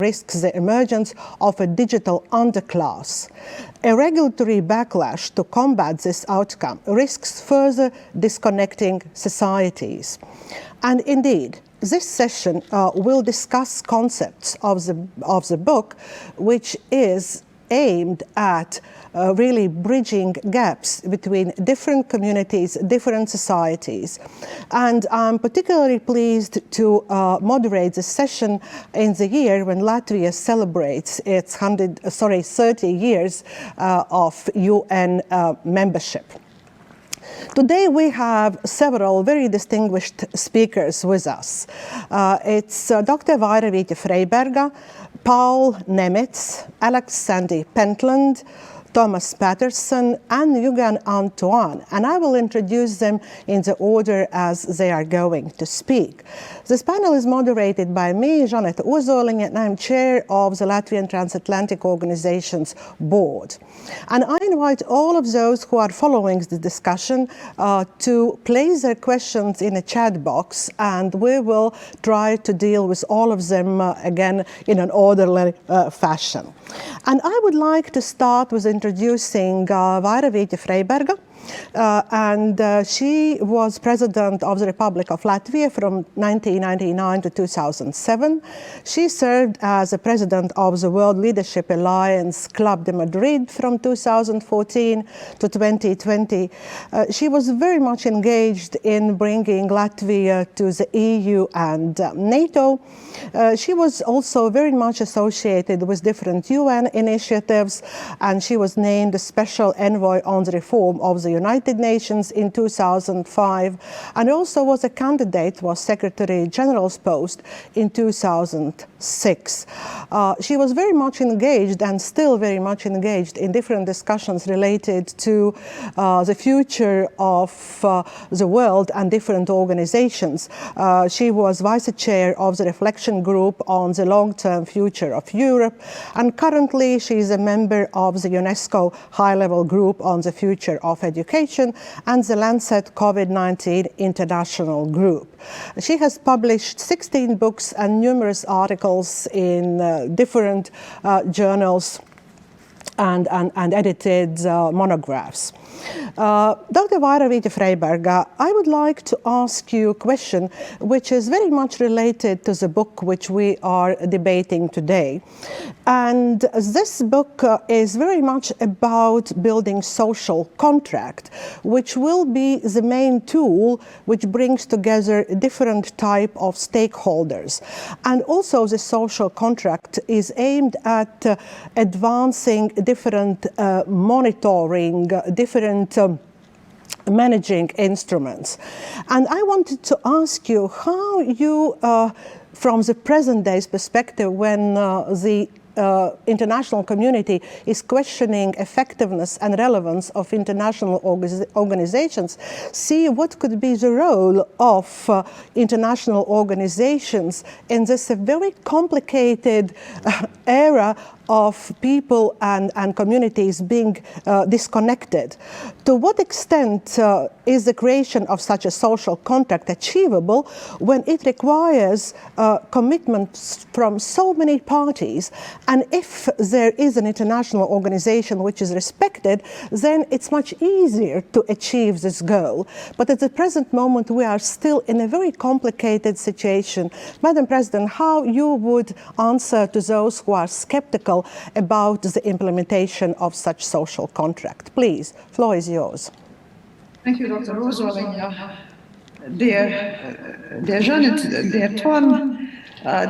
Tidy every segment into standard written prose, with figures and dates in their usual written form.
risks the emergence of a digital underclass. A regulatory backlash to combat this outcome risks further disconnecting societies. And indeed, this session will discuss concepts of the book, which is aimed at really bridging gaps between different communities, different societies. And I'm particularly pleased to moderate the session in the year when Latvia celebrates its 30 years of UN membership. Today we have several very distinguished speakers with us. It's Dr. Vairavīte Freiberga, Paul Nemitz, Alex Sandy Pentland, Thomas Patterson, and Yugan Antoine, and I will introduce them in the order as they are going to speak. This panel is moderated by me, Jeanette Ozoliņa, and I'm chair of the Latvian Transatlantic Organization's board. And I invite all of those who are following the discussion to place their questions in a chat box, and we will try to deal with all of them again in an orderly fashion. And I would like to start with introducing Vairavīte Freiberga. She was president of the Republic of Latvia from 1999 to 2007. She served as the president of the World Leadership Alliance Club de Madrid from 2014 to 2020. She was very much engaged in bringing Latvia to the EU and NATO. She was also very much associated with different UN initiatives, and she was named a special envoy on the reform of the United Nations in 2005, and also was a candidate for Secretary General's post in 2006. She was very much engaged and still very much engaged in different discussions related to the future of the world and different organizations. She was vice chair of the Reflection Group on the long-term future of Europe, and currently she is a member of the UNESCO high-level group on the future of education and the Lancet COVID-19 International Group. She has published 16 books and numerous articles in different journals and edited monographs. Dr. Vairavīte Freiberga, I would like to ask you a question which is very much related to the book which we are debating today. And this book is very much about building social contract, which will be the main tool which brings together different type of stakeholders. And also the social contract is aimed at advancing different monitoring, different managing instruments. And I wanted to ask you how you, from the present day's perspective, when the international community is questioning effectiveness and relevance of international organizations, see what could be the role of international organizations in this very complicated era of people and communities being disconnected. To what extent is the creation of such a social contract achievable when it requires commitments from so many parties? And if there is an international organization which is respected, then it's much easier to achieve this goal. But at the present moment, we are still in a very complicated situation. Madam President, how you would answer to those who are skeptical about the implementation of such social contract? Please, floor is yours. Thank you, Dr. Ozoliņa. Dear Janet, dear Tuan,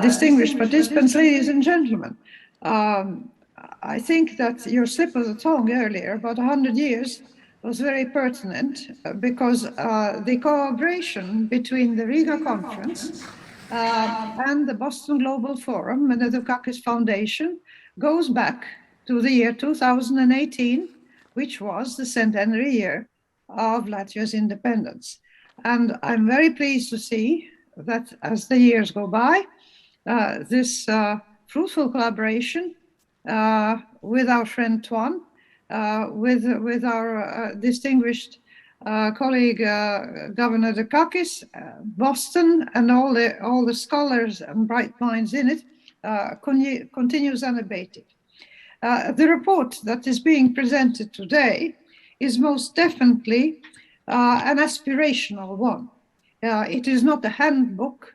distinguished participants, ladies and gentlemen. I think that your slip of the tongue earlier, about 100 years, was very pertinent because the cooperation between the Riga Conference and the Boston Global Forum and the Dukakis Foundation goes back to the year 2018, which was the centenary year of Latvia's independence. And I'm very pleased to see that as the years go by, this fruitful collaboration with our friend Tuan, with our distinguished colleague Governor Dukakis, Boston, and all the scholars and bright minds in it, continues unabated. The report that is being presented today is most definitely an aspirational one. It is not a handbook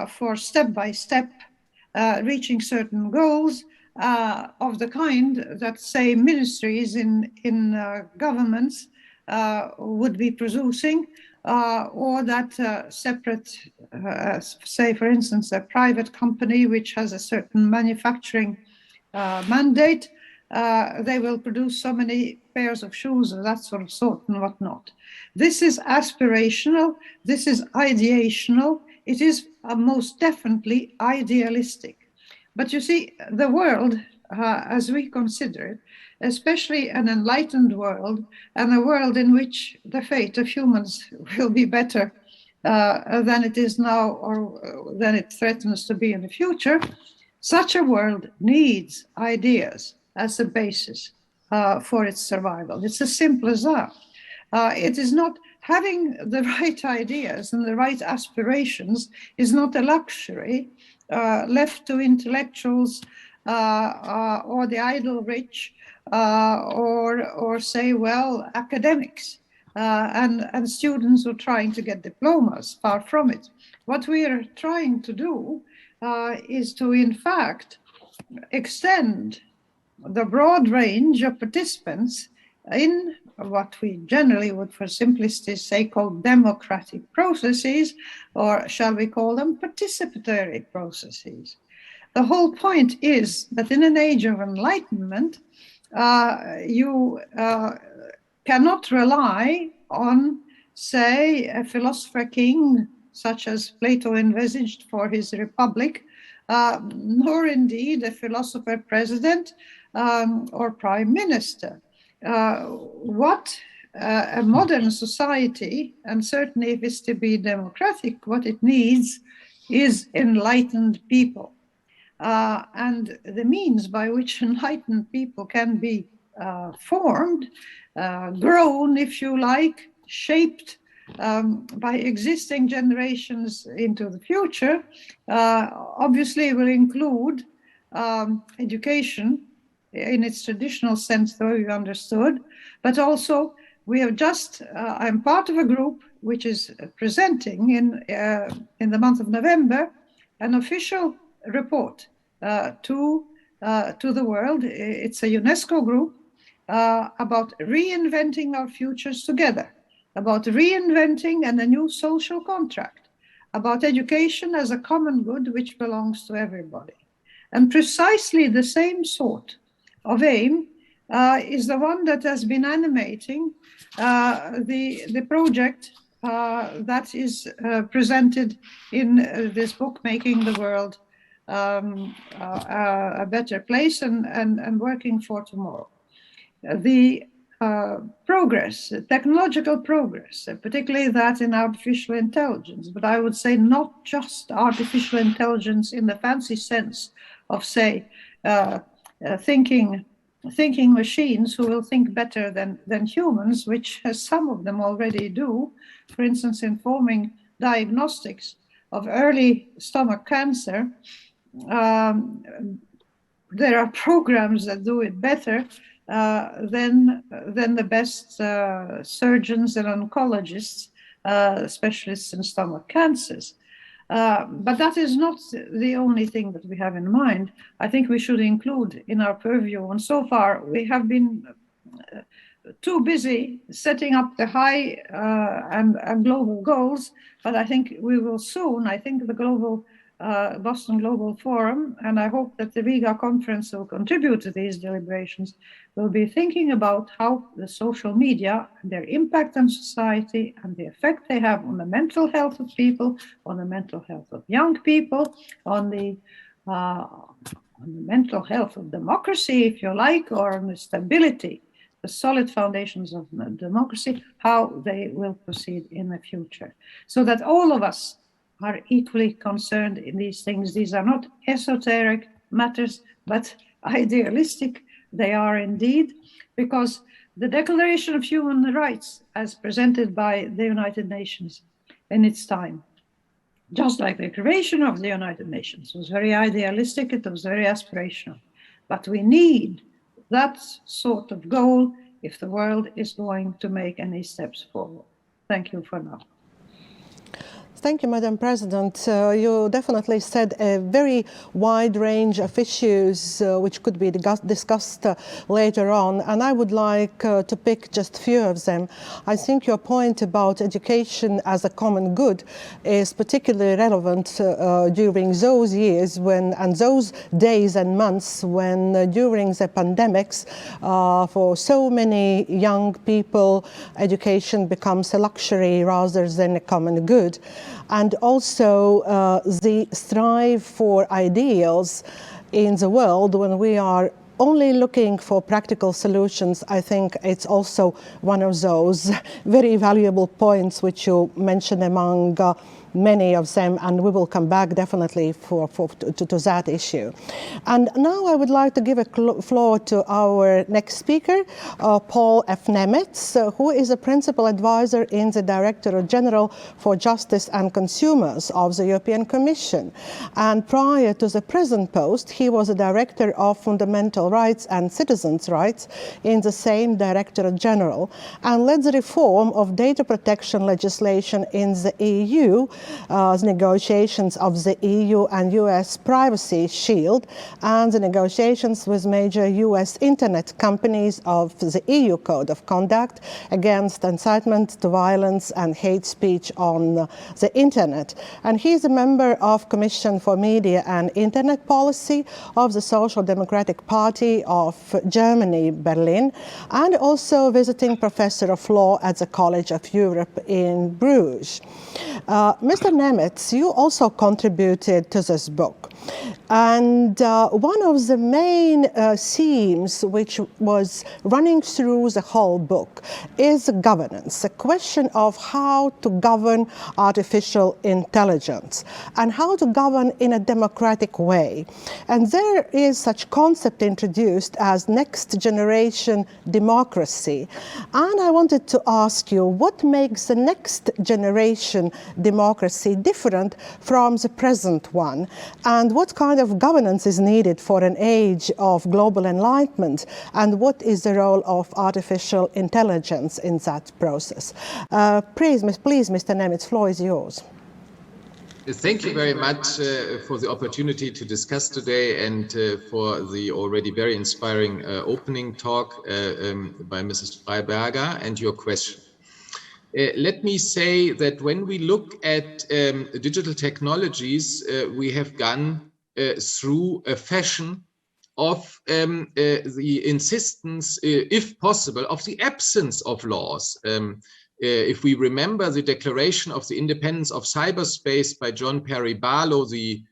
for step-by-step reaching certain goals of the kind that, say, ministries in governments would be producing, or that separate, say, for instance, a private company which has a certain manufacturing mandate, they will produce so many pairs of shoes of that sort and whatnot. This is aspirational, this is ideational, it is most definitely idealistic. But you see, the world, as we consider it, especially an enlightened world, and a world in which the fate of humans will be better than it is now, or than it threatens to be in the future, such a world needs ideas as a basis for its survival. It's as simple as that. It is not having the right ideas and the right aspirations is not a luxury left to intellectuals or the idle rich or say, well, academics and students who are trying to get diplomas. Far from it. What we are trying to do is to, in fact, extend the broad range of participants in what we generally would, for simplicity, say called democratic processes, or shall we call them participatory processes. The whole point is that in an age of enlightenment, you cannot rely on, say, a philosopher king such as Plato envisaged for his republic, nor indeed a philosopher president or prime minister. What a modern society, and certainly if it's to be democratic, what it needs is enlightened people. And the means by which enlightened people can be formed, grown, if you like, shaped by existing generations into the future, obviously will include education in its traditional sense, though you understood, but also we have just, I'm part of a group which is presenting in the month of November an official report to the world. It's a UNESCO group about reinventing our futures together, about reinventing and a new social contract, about education as a common good which belongs to everybody. And precisely the same sort of aim is the one that has been animating the project that is presented in this book, Making the World a Better Place and Working for Tomorrow. The progress, technological progress, particularly that in artificial intelligence, but I would say not just artificial intelligence in the fancy sense of, say, thinking machines who will think better than humans, which some of them already do, for instance, informing diagnostics of early stomach cancer. There are programs that do it better than the best surgeons and oncologists, specialists in stomach cancers. But that is not the only thing that we have in mind. I think we should include in our purview, and so far we have been too busy setting up the high and global goals, but I think we will soon, I think the global Boston Global Forum, and I hope that the Riga conference will contribute to these deliberations, will be thinking about how the social media and their impact on society and the effect they have on the mental health of people, on the mental health of young people, on the mental health of democracy, if you like, or on the stability, the solid foundations of democracy, how they will proceed in the future. So that all of us are equally concerned in these things. These are not esoteric matters, but idealistic. They are indeed, because the Declaration of Human Rights, as presented by the United Nations in its time, just like the creation of the United Nations. It was very idealistic, it was very aspirational. But we need that sort of goal if the world is going to make any steps forward. Thank you for now. Thank you, Madam President. You definitely said a very wide range of issues which could be discussed later on, and I would like to pick just a few of them. I think your point about education as a common good is particularly relevant during those years when, and those days and months when during the pandemics, for so many young people, education becomes a luxury rather than a common good. And also the strive for ideals in the world when we are only looking for practical solutions. I think it's also one of those very valuable points which you mentioned among many of them, and we will come back definitely to that issue. And now I would like to give a floor to our next speaker, Paul F. Nemetz, who is a principal advisor in the Directorate General for Justice and Consumers of the European Commission. And prior to the present post, he was a Director of Fundamental Rights and Citizens' Rights in the same Directorate General, and led the reform of data protection legislation in the EU, the negotiations of the EU and US Privacy Shield, and the negotiations with major US internet companies of the EU Code of Conduct against incitement to violence and hate speech on the internet. And he's a member of Commission for Media and Internet Policy of the Social Democratic Party of Germany, Berlin, and also visiting professor of law at the College of Europe in Bruges. Mr. Nemetz, you also contributed to this book. And one of the main themes which was running through the whole book is governance, the question of how to govern artificial intelligence and how to govern in a democratic way. And there is such concept introduced as next generation democracy. And I wanted to ask you, what makes the next generation democracy different from the present one? And what kind of governance is needed for an age of global enlightenment? And what is the role of artificial intelligence in that process? Please, Mr. Nemetz, floor is yours. Thank you very much for the opportunity to discuss today and for the already very inspiring opening talk by Mrs. Freiberger and your question. Let me say that when we look at digital technologies, we have gone through a fashion of the insistence, if possible, of the absence of laws. If we remember the Declaration of the Independence of Cyberspace by John Perry Barlow, the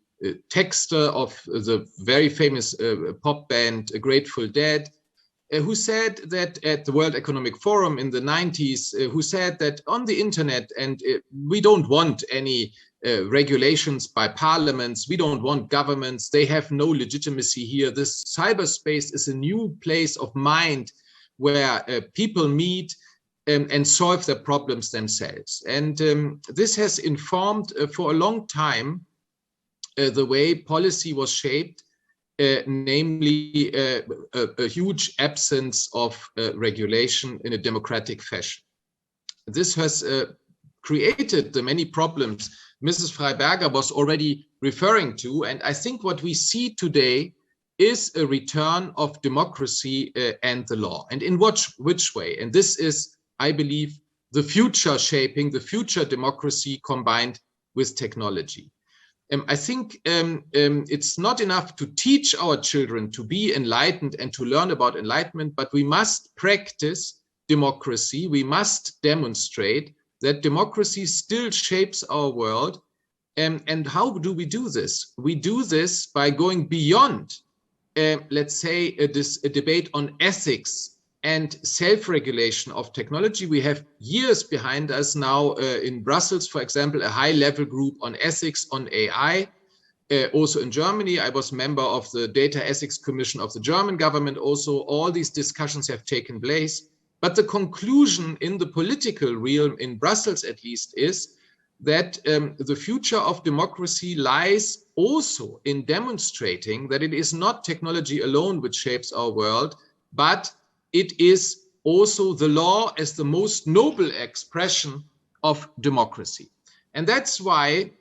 texter of the very famous pop band Grateful Dead, who said that at the World Economic Forum in the 90s, who said that on the internet, and we don't want any regulations by parliaments, we don't want governments, they have no legitimacy here. This cyberspace is a new place of mind where people meet and solve their problems themselves. And this has informed for a long time the way policy was shaped, namely a huge absence of regulation in a democratic fashion. This has created the many problems Mrs. Freiberger was already referring to, and I think what we see today is a return of democracy and the law. And in which way? And this is, I believe, the future shaping, the future democracy combined with technology. I think it's not enough to teach our children to be enlightened and to learn about enlightenment, but we must practice democracy. We must demonstrate that democracy still shapes our world. And how do we do this? We do this by going beyond, let's say, a debate on ethics and self-regulation of technology. We have years behind us now in Brussels, for example, a high-level group on ethics on AI. Also in Germany, I was member of the Data Ethics Commission of the German government. Also, all these discussions have taken place. But the conclusion in the political realm, in Brussels at least, is that the future of democracy lies also in demonstrating that it is not technology alone which shapes our world, but it is also the law as the most noble expression of democracy. And that's why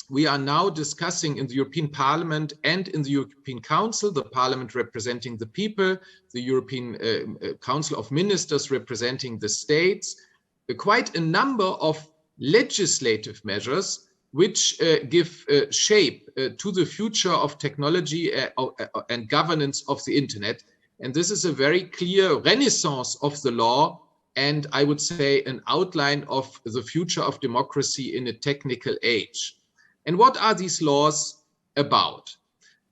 we are now discussing in the European Parliament and in the European Council, the Parliament representing the people, the European Council of Ministers representing the states, quite a number of legislative measures which give shape to the future of technology and governance of the internet. And this is a very clear renaissance of the law, and I would say an outline of the future of democracy in a technical age. And what are these laws about?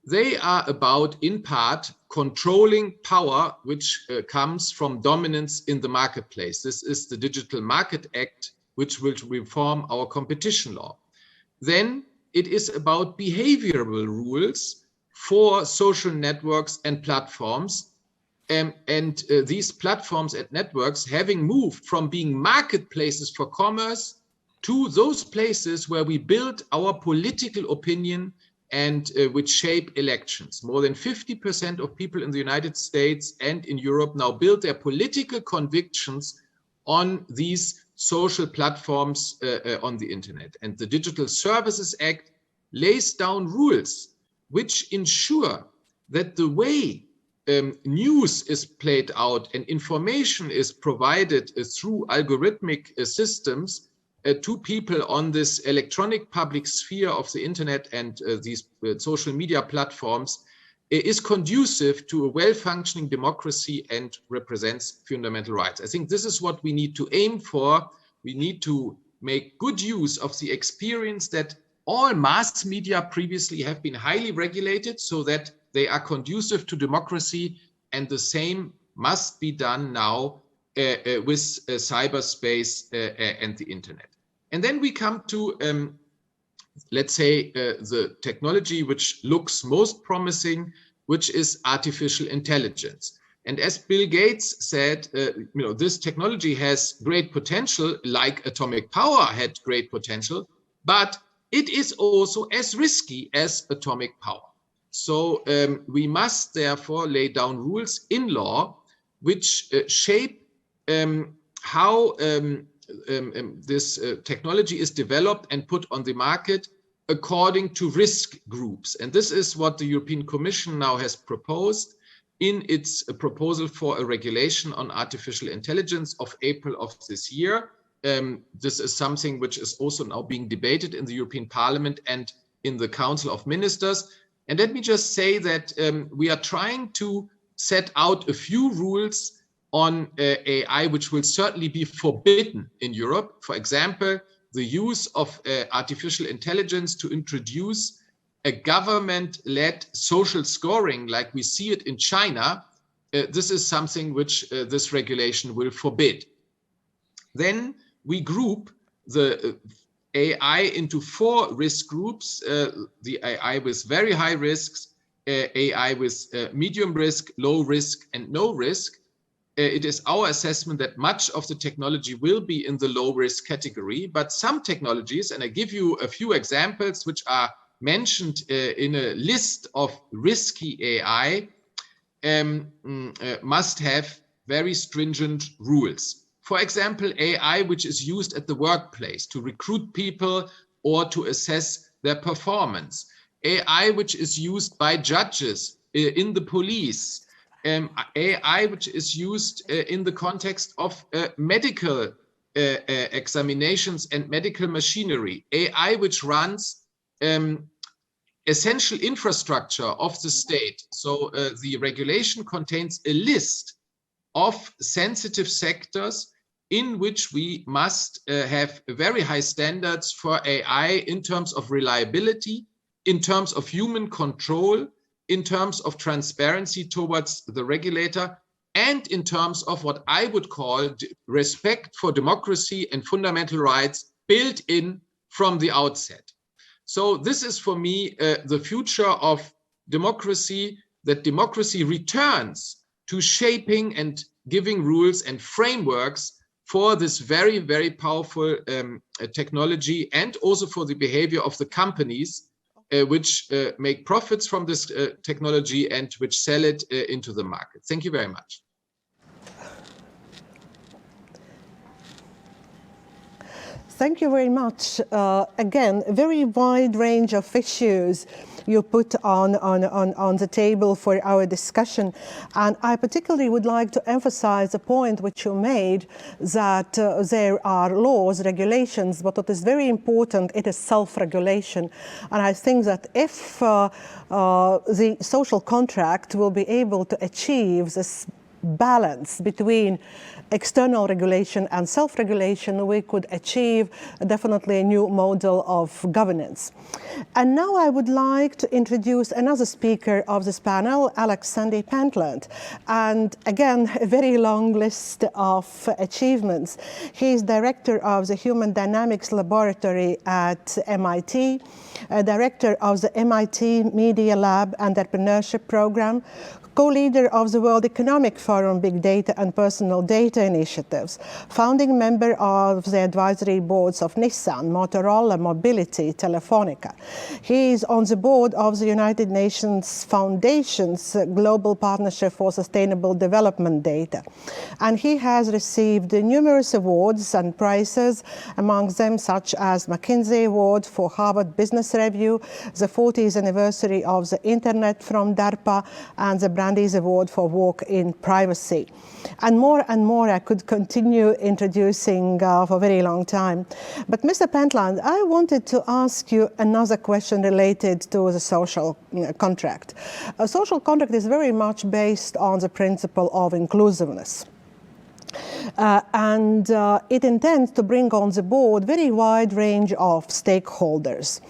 They are about, in part, controlling power which comes from dominance in the marketplace. This is the Digital Market Act, which will reform our competition law. Then it is about behavioral rules for social networks and platforms. These platforms and networks having moved from being marketplaces for commerce to those places where we build our political opinion and which shape elections. More than 50% of people in the United States and in Europe now build their political convictions on these social platforms on the internet. And the Digital Services Act lays down rules which ensure that the way news is played out and information is provided through algorithmic systems to people on this electronic public sphere of the internet and these social media platforms is conducive to a well-functioning democracy and represents fundamental rights. I think this is what we need to aim for. We need to make good use of the experience that all mass media previously have been highly regulated so that they are conducive to democracy, and the same must be done now with cyberspace and the internet. And then we come to, let's say, the technology which looks most promising, which is artificial intelligence. And as Bill Gates said, this technology has great potential, like atomic power had great potential, but it is also as risky as atomic power. So we must therefore lay down rules in law which shape how this technology is developed and put on the market according to risk groups. And this is what the European Commission now has proposed in its proposal for a regulation on artificial intelligence of April of this year. This is something which is also now being debated in the European Parliament and in the Council of Ministers. And let me just say that we are trying to set out a few rules on AI, which will certainly be forbidden in Europe. For example, the use of artificial intelligence to introduce a government-led social scoring like we see it in China. This is something which this regulation will forbid. Then we group the AI into 4 risk groups, the AI with very high risks, AI with medium risk, low risk, and no risk. It is our assessment that much of the technology will be in the low risk category, but some technologies, and I give you a few examples which are mentioned in a list of risky AI, must have very stringent rules. For example, AI which is used at the workplace to recruit people or to assess their performance. AI which is used by judges in the police. AI which is used in the context of medical examinations and medical machinery. AI which runs essential infrastructure of the state. So the regulation contains a list of sensitive sectors in which we must have very high standards for AI in terms of reliability, in terms of human control, in terms of transparency towards the regulator, and in terms of what I would call respect for democracy and fundamental rights built in from the outset. So this is for me the future of democracy, that democracy returns to shaping and giving rules and frameworks for this very, very powerful technology, and also for the behavior of the companies which make profits from this technology and which sell it into the market. Thank you very much. Thank you very much. Again, a very wide range of issues you put on the table for our discussion. And I particularly would like to emphasize the point which you made, that there are laws, regulations, but what is very important, it is self-regulation. And I think that if the social contract will be able to achieve this balance between external regulation and self-regulation, we could achieve definitely a new model of governance. And now I would like to introduce another speaker of this panel, Alex Sandy Pentland. And again, a very long list of achievements. He is director of the Human Dynamics Laboratory at MIT, director of the MIT Media Lab Entrepreneurship Program, co-leader of the World Economic Forum Big Data and Personal Data Initiatives, founding member of the advisory boards of Nissan, Motorola, Mobility, Telefonica. He is on the board of the United Nations Foundation's Global Partnership for Sustainable Development Data. And he has received numerous awards and prizes, among them such as McKinsey Award for Harvard Business Review, the 40th anniversary of the Internet from DARPA, and the Brandeis Award for Work in Privacy. And more I could continue introducing for a very long time. But Mr. Pentland, I wanted to ask you another question related to the social contract. A social contract is very much based on the principle of inclusiveness. And it intends to bring on the board very wide range of stakeholders.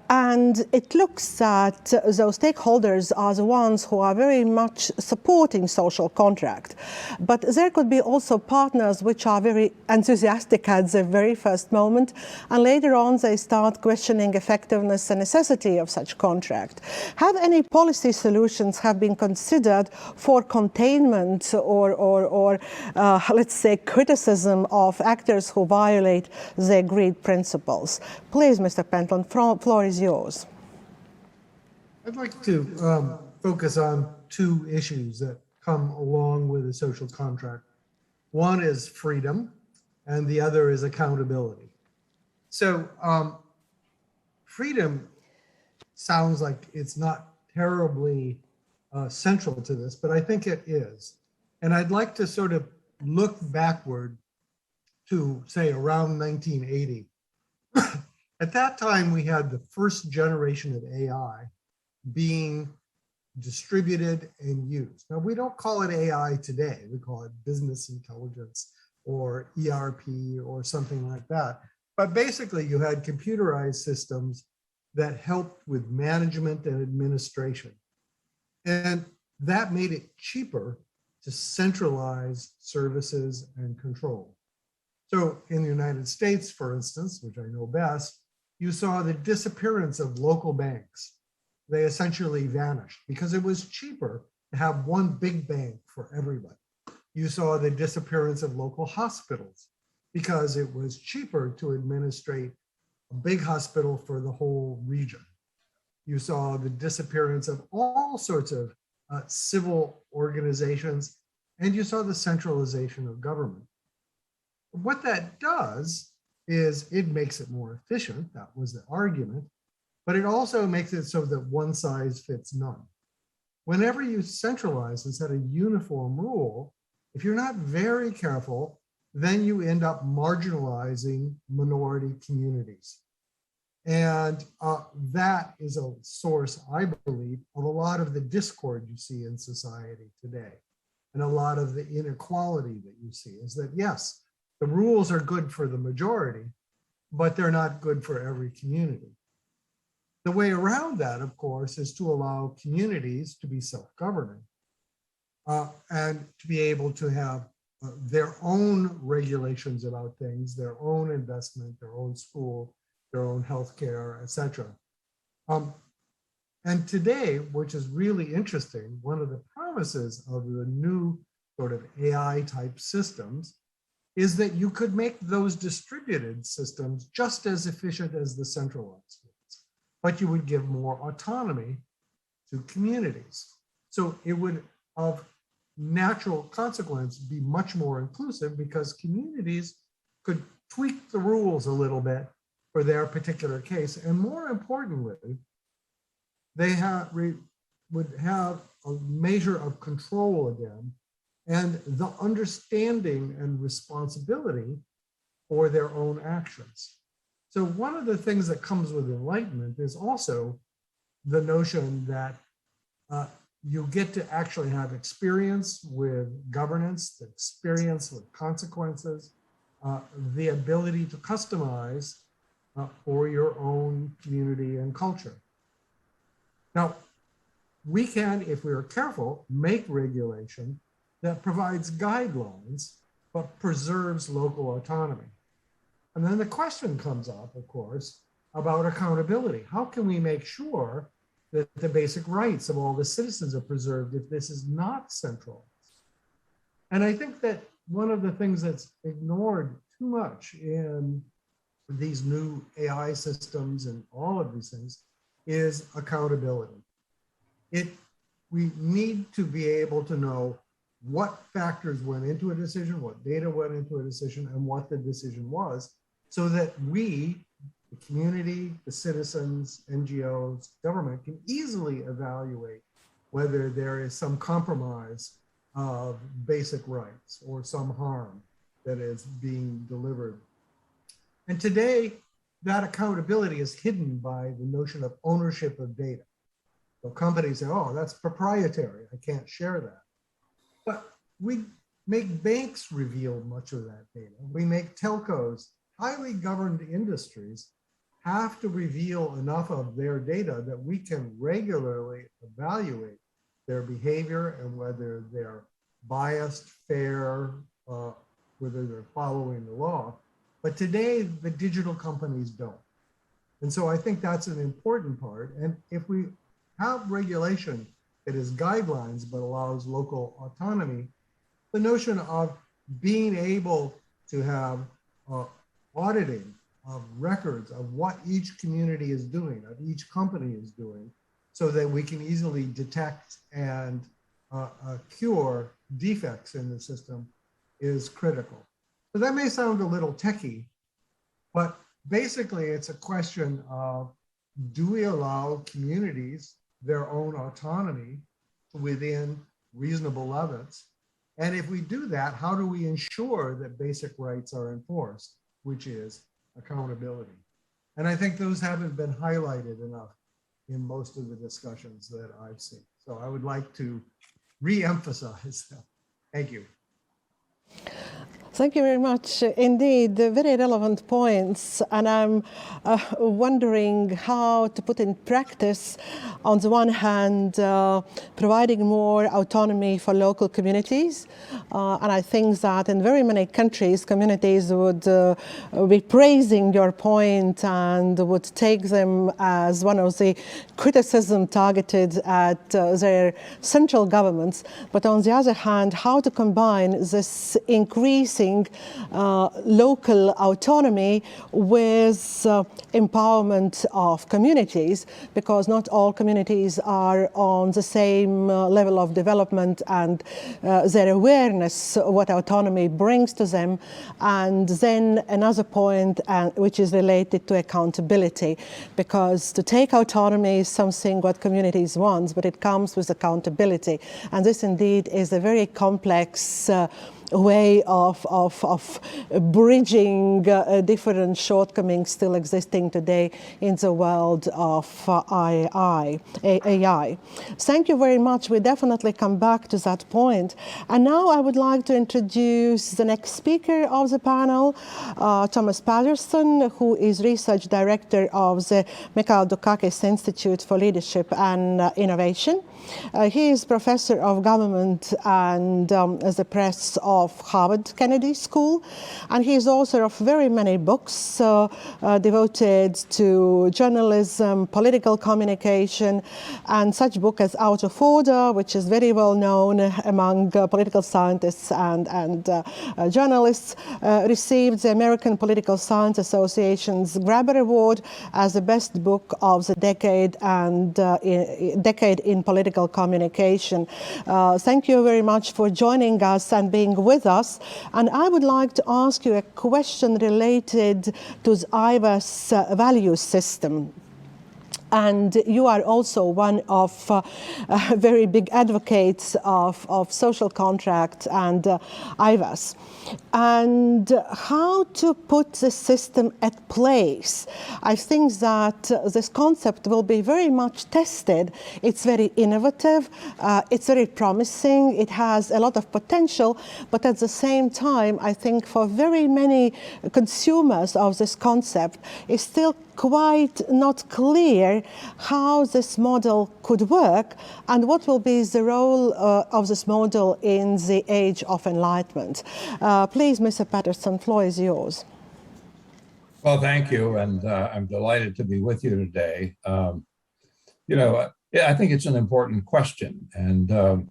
And it looks that those stakeholders are the ones who are very much supporting social contract. But there could be also partners which are very enthusiastic at the very first moment, and later on they start questioning effectiveness and necessity of such contract. Have any policy solutions have been considered for containment or let's say criticism of actors who violate the agreed principles? Please, Mr. Pentland, floor is yours. I'd like to focus on two issues that come along with a social contract. One is freedom, and the other is accountability. So freedom sounds like it's not terribly central to this, but I think it is. And I'd like to sort of look backward to, say, around 1980. At that time, we had the first generation of AI being distributed and used. Now, we don't call it AI today. We call it business intelligence or ERP or something like that. But basically, you had computerized systems that helped with management and administration. And that made it cheaper to centralize services and control. So in the United States, for instance, which I know best, you saw the disappearance of local banks. They essentially vanished because it was cheaper to have one big bank for everybody. You saw the disappearance of local hospitals because it was cheaper to administrate a big hospital for the whole region. You saw the disappearance of all sorts of civil organizations, and you saw the centralization of government. What that does is it makes it more efficient. That was the argument, but it also makes it so that one size fits none. Whenever you centralize and set a uniform rule, if you're not very careful, then you end up marginalizing minority communities. And that is a source, I believe, of a lot of the discord you see in society today. And a lot of the inequality that you see is that, yes, the rules are good for the majority, but they're not good for every community. The way around that, of course, is to allow communities to be self-governing and to be able to have their own regulations about things, their own investment, their own school, their own healthcare, etc. And today, which is really interesting, one of the promises of the new sort of AI type systems is that you could make those distributed systems just as efficient as the centralized ones, but you would give more autonomy to communities. So it would, of natural consequence, be much more inclusive because communities could tweak the rules a little bit for their particular case. And more importantly, they would have a measure of control again and the understanding and responsibility for their own actions. So one of the things that comes with enlightenment is also the notion that you get to actually have experience with governance, the experience with consequences, the ability to customize for your own community and culture. Now, we can, if we are careful, make regulation that provides guidelines, but preserves local autonomy. And then the question comes up, of course, about accountability. How can we make sure that the basic rights of all the citizens are preserved if this is not centralized? And I think that one of the things that's ignored too much in these new AI systems and all of these things is accountability. We need to be able to know what factors went into a decision, what data went into a decision, and what the decision was, so that we, the community, the citizens, NGOs, government, can easily evaluate whether there is some compromise of basic rights or some harm that is being delivered. And today, that accountability is hidden by the notion of ownership of data. So companies say, oh, that's proprietary, I can't share that. But we make banks reveal much of that data. We make telcos, highly governed industries, have to reveal enough of their data that we can regularly evaluate their behavior and whether they're biased, fair, whether they're following the law. But today, the digital companies don't. And so I think that's an important part. And if we have regulation that is guidelines but allows local autonomy, the notion of being able to have auditing of records of what each community is doing, of each company is doing, so that we can easily detect and cure defects in the system is critical. So that may sound a little techie, but basically it's a question of, do we allow communities their own autonomy within reasonable limits? And if we do that, how do we ensure that basic rights are enforced, which is accountability? And I think those haven't been highlighted enough in most of the discussions that I've seen. So I would like to re-emphasize them. Thank you. Thank you very much. Indeed, very relevant points. And I'm wondering how to put in practice, on the one hand, providing more autonomy for local communities. And I think that in very many countries, communities would be praising your point and would take them as one of the criticism targeted at their central governments. But on the other hand, how to combine this increasing local autonomy with empowerment of communities, because not all communities are on the same level of development and their awareness of what autonomy brings to them. And then another point, which is related to accountability, because to take autonomy is something what communities want, but it comes with accountability. And this indeed is a very complex way of bridging different shortcomings still existing today in the world of AI. Thank you very much. We definitely come back to that point. And now I would like to introduce the next speaker of the panel, Thomas Patterson, who is Research Director of the Mikhail Dukakis Institute for Leadership and Innovation. He is Professor of Government and the Press of of Harvard Kennedy School, and he is author of very many books devoted to journalism, political communication, and such book as Out of Order, which is very well known among political scientists and journalists, received the American Political Science Association's Graeber Award as the best book of the decade and decade in political communication. Thank you very much for joining us and being with us. And I would like to ask you a question related to the AIWS value system. And you are also one of very big advocates of social contract and AIWS. And how to put the system at place. I think that this concept will be very much tested. It's very innovative, it's very promising, it has a lot of potential, but at the same time, I think for very many consumers of this concept, it's still quite not clear how this model could work and what will be the role of this model in the Age of Enlightenment. Please, Mr. Patterson, floor is yours. Well, thank you, and I'm delighted to be with you today. I think it's an important question, and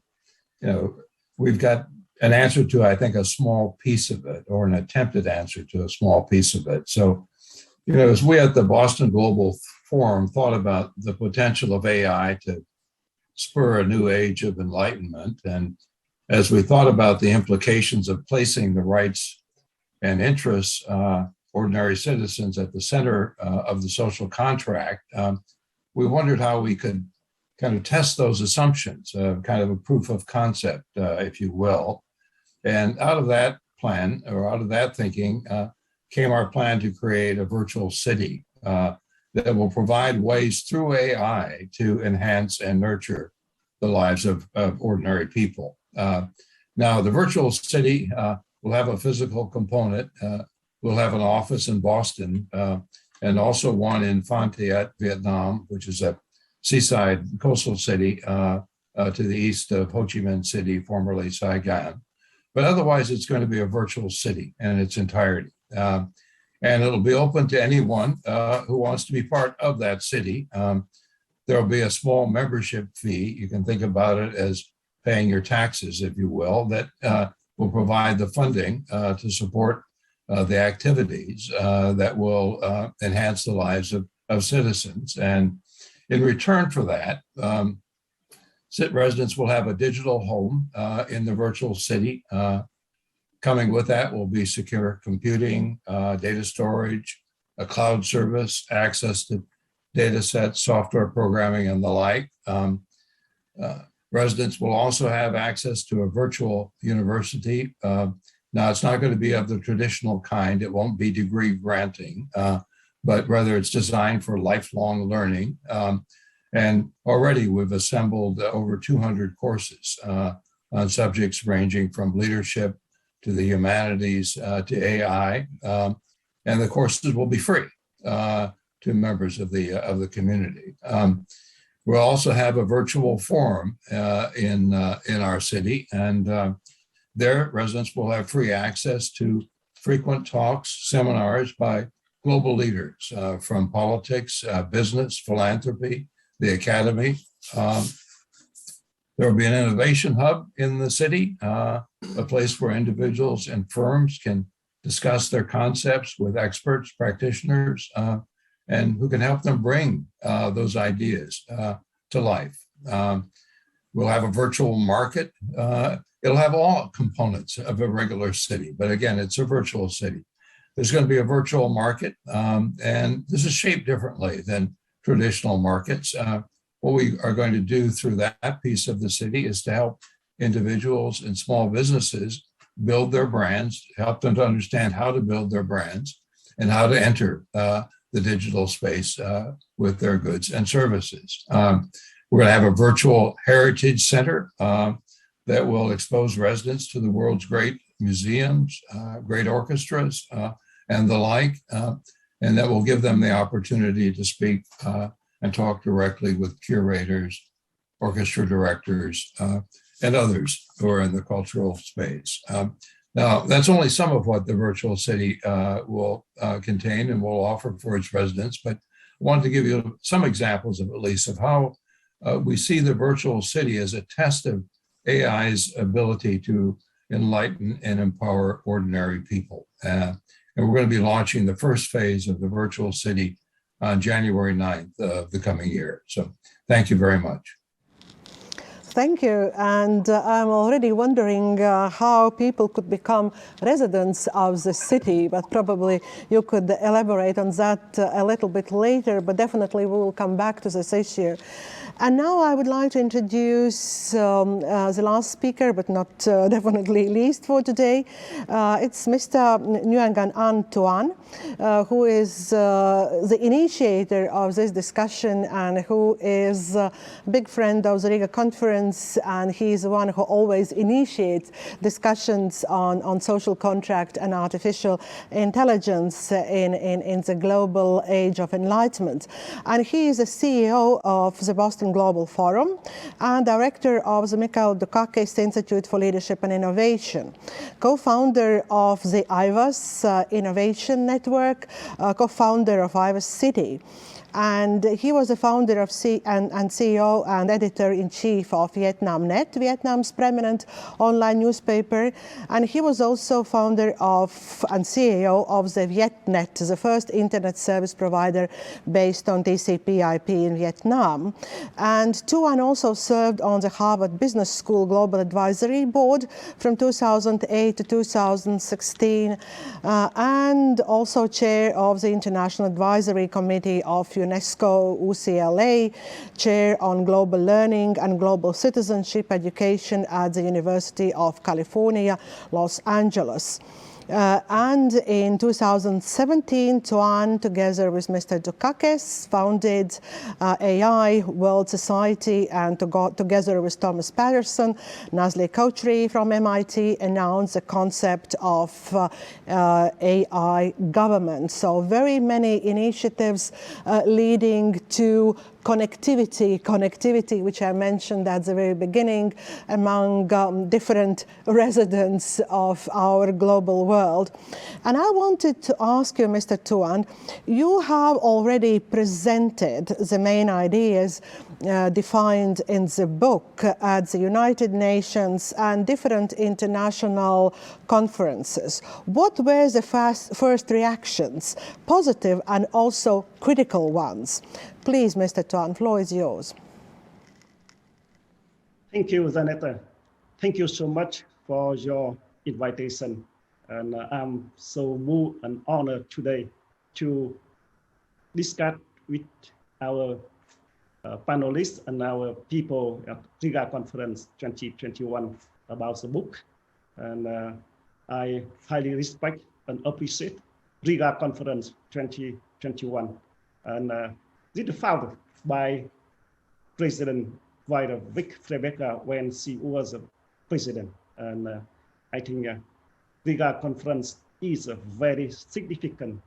we've got an answer to, I think, a small piece of it, or an attempted answer to a small piece of it. So, as we at the Boston Global Forum thought about the potential of AI to spur a new age of enlightenment, and as we thought about the implications of placing the rights and interests ordinary citizens at the center of the social contract, we wondered how we could kind of test those assumptions, kind of a proof of concept, if you will. And out of that plan, or out of that thinking, came our plan to create a virtual city that will provide ways through AI to enhance and nurture the lives of ordinary people. Now, the virtual city will have a physical component. We'll have an office in Boston and also one in Phan Thiet, Vietnam, which is a seaside coastal city to the east of Ho Chi Minh City, formerly Saigon. But otherwise, it's going to be a virtual city in its entirety. And it'll be open to anyone who wants to be part of that city. There'll be a small membership fee. You can think about it as paying your taxes, if you will, that will provide the funding to support the activities that will enhance the lives of citizens. And in return for that, CIT residents will have a digital home in the virtual city. Coming with that will be secure computing, data storage, a cloud service, access to data sets, software programming, and the like. Residents will also have access to a virtual university. Now, it's not going to be of the traditional kind. It won't be degree granting, but rather it's designed for lifelong learning. And already we've assembled over 200 courses on subjects ranging from leadership to the humanities to AI. And the courses will be free to members of the community. We'll also have a virtual forum in our city, and there residents will have free access to frequent talks, seminars by global leaders from politics, business, philanthropy, the academy. There will be an innovation hub in the city, a place where individuals and firms can discuss their concepts with experts, practitioners, and who can help them bring those ideas to life. We'll have a virtual market. It'll have all components of a regular city, but again, it's a virtual city. There's going to be a virtual market, and this is shaped differently than traditional markets. What we are going to do through that piece of the city is to help individuals and small businesses build their brands, help them to understand how to build their brands and how to enter the digital space with their goods and services. We're going to have a virtual heritage center that will expose residents to the world's great museums, great orchestras, and the like, and that will give them the opportunity to speak and talk directly with curators, orchestra directors, and others who are in the cultural space. Now, that's only some of what the virtual city will contain and will offer for its residents, but I wanted to give you some examples of at least of how we see the virtual city as a test of AI's ability to enlighten and empower ordinary people. And we're going to be launching the first phase of the virtual city on January 9th of the coming year. So thank you very much. Thank you. And I'm already wondering how people could become residents of the city, but probably you could elaborate on that a little bit later, but definitely we will come back to this issue. And now I would like to introduce the last speaker, but not definitely least for today. It's Mr. Nguyen An Tuan, who is the initiator of this discussion and who is a big friend of the Riga conference, and he's the one who always initiates discussions on social contract and artificial intelligence in the global age of enlightenment. And he is the CEO of the Boston Global Forum and director of the Mikhail Dukakis Institute for Leadership and Innovation, co-founder of the AIWS Innovation Network, co-founder of AIWS City. And he was the founder of and CEO and editor-in-chief of VietnamNet, Vietnam's prominent online newspaper. And he was also founder of and CEO of the VietNet, the first internet service provider based on TCP/IP in Vietnam. And Tuan also served on the Harvard Business School Global Advisory Board from 2008 to 2016, and also chair of the International Advisory Committee of UNESCO UCLA, chair on global learning and global citizenship education at the University of California, Los Angeles. And in 2017, Tuan, together with Mr. Dukakis, founded AI World Society, and together with Thomas Patterson, Nazli Kotri from MIT, announced the concept of AI government. So very many initiatives leading to connectivity, which I mentioned at the very beginning, among different residents of our global world. And I wanted to ask you, Mr. Tuan, you have already presented the main ideas defined in the book at the United Nations and different international conferences. What were the first reactions, positive and also critical ones? Please, Mr. Tuan, floor is yours. Thank you, Zanetta. Thank you so much for your invitation. And I'm so moved and honored today to discuss with our panelists and our people at Riga Conference 2021 about the book. And I highly respect and appreciate Riga Conference 2021. And this is founded by President Vic Rebecca when she was a president. And I think Riga Conference is a very significant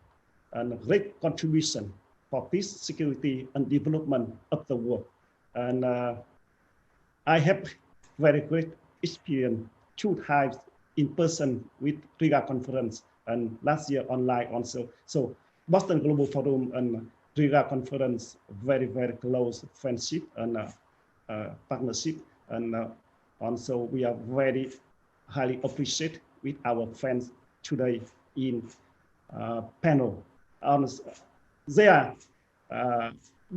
and great contribution for peace, security, and development of the world. And I have very great experience 2 times in person with Riga Conference and last year online also. So Boston Global Forum and Riga Conference, very, very close friendship and partnership. And also we are very highly appreciated with our friends today in panel. They are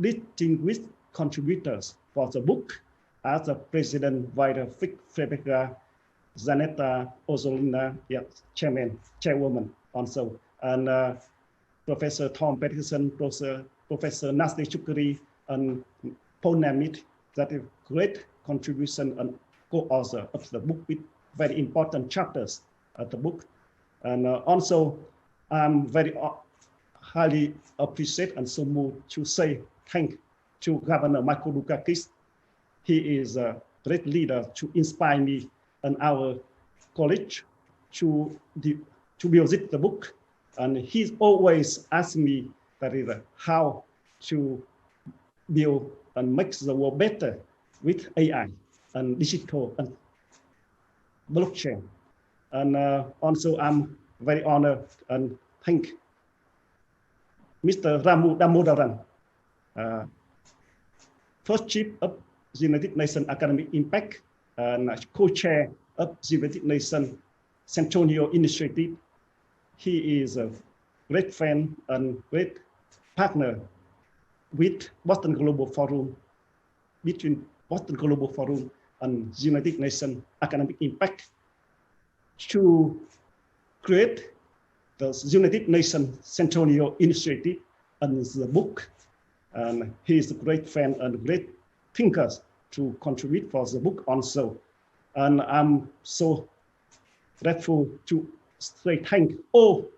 distinguished contributors for the book as the President Vic Rebecca, Zanetta Ozolina, chairwoman also, and Professor Tom Patterson, Professor Nazli Kotri, and Paul Nemeth, that is great contribution and co-author of the book with very important chapters of the book. And also, I'm very highly appreciate and so moved to say thank to Governor Michael Dukakis. He is a great leader to inspire me and our college to visit the book. And he's always asking me that is how to build and make the world better with AI and digital and blockchain. And also I'm very honored and thank Mr. Ramu Damodaran, first chief of the United Nations Academic Impact and co-chair of the United Nations Centennial Initiative. He is a great friend and great partner with Boston Global Forum, between Boston Global Forum and the United Nations Academic Impact to create the United Nations Centennial Initiative and the book. And he is a great friend and great thinker to contribute for the book also. And I'm so grateful to say thank all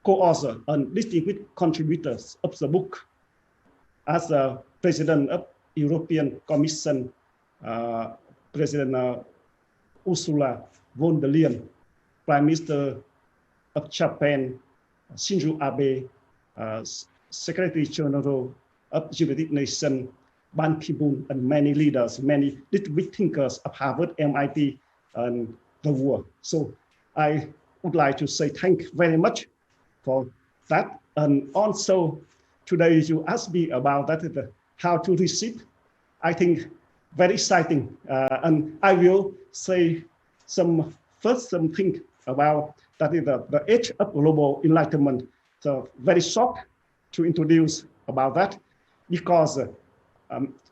co-authors and distinguished contributors of the book. As the President of European Commission, President Ursula von der Leyen, Prime Minister of Japan, Shinzo Abe, Secretary General of the United Nations, Ban Ki-moon, and many leaders, many distinguished thinkers of Harvard, MIT, and the world. So I would like to say thank you very much for that. And also today you asked me about that, how to receive. I think very exciting. And I will say something about that is the Age of Global Enlightenment. So very short to introduce about that, because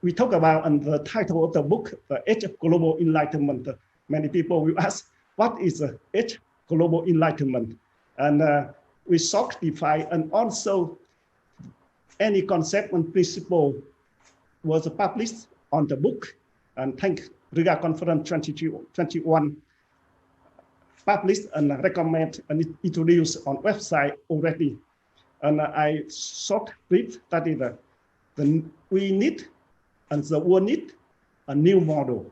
we talk about and the title of the book, The Age of Global Enlightenment. Many people will ask, what is the Age of Global Enlightenment? And we short define, and also any concept and principle was published on the book. And thank Rīga Conference 2021 published and recommend and introduced on website already. And I short brief that is we need and the world need a new model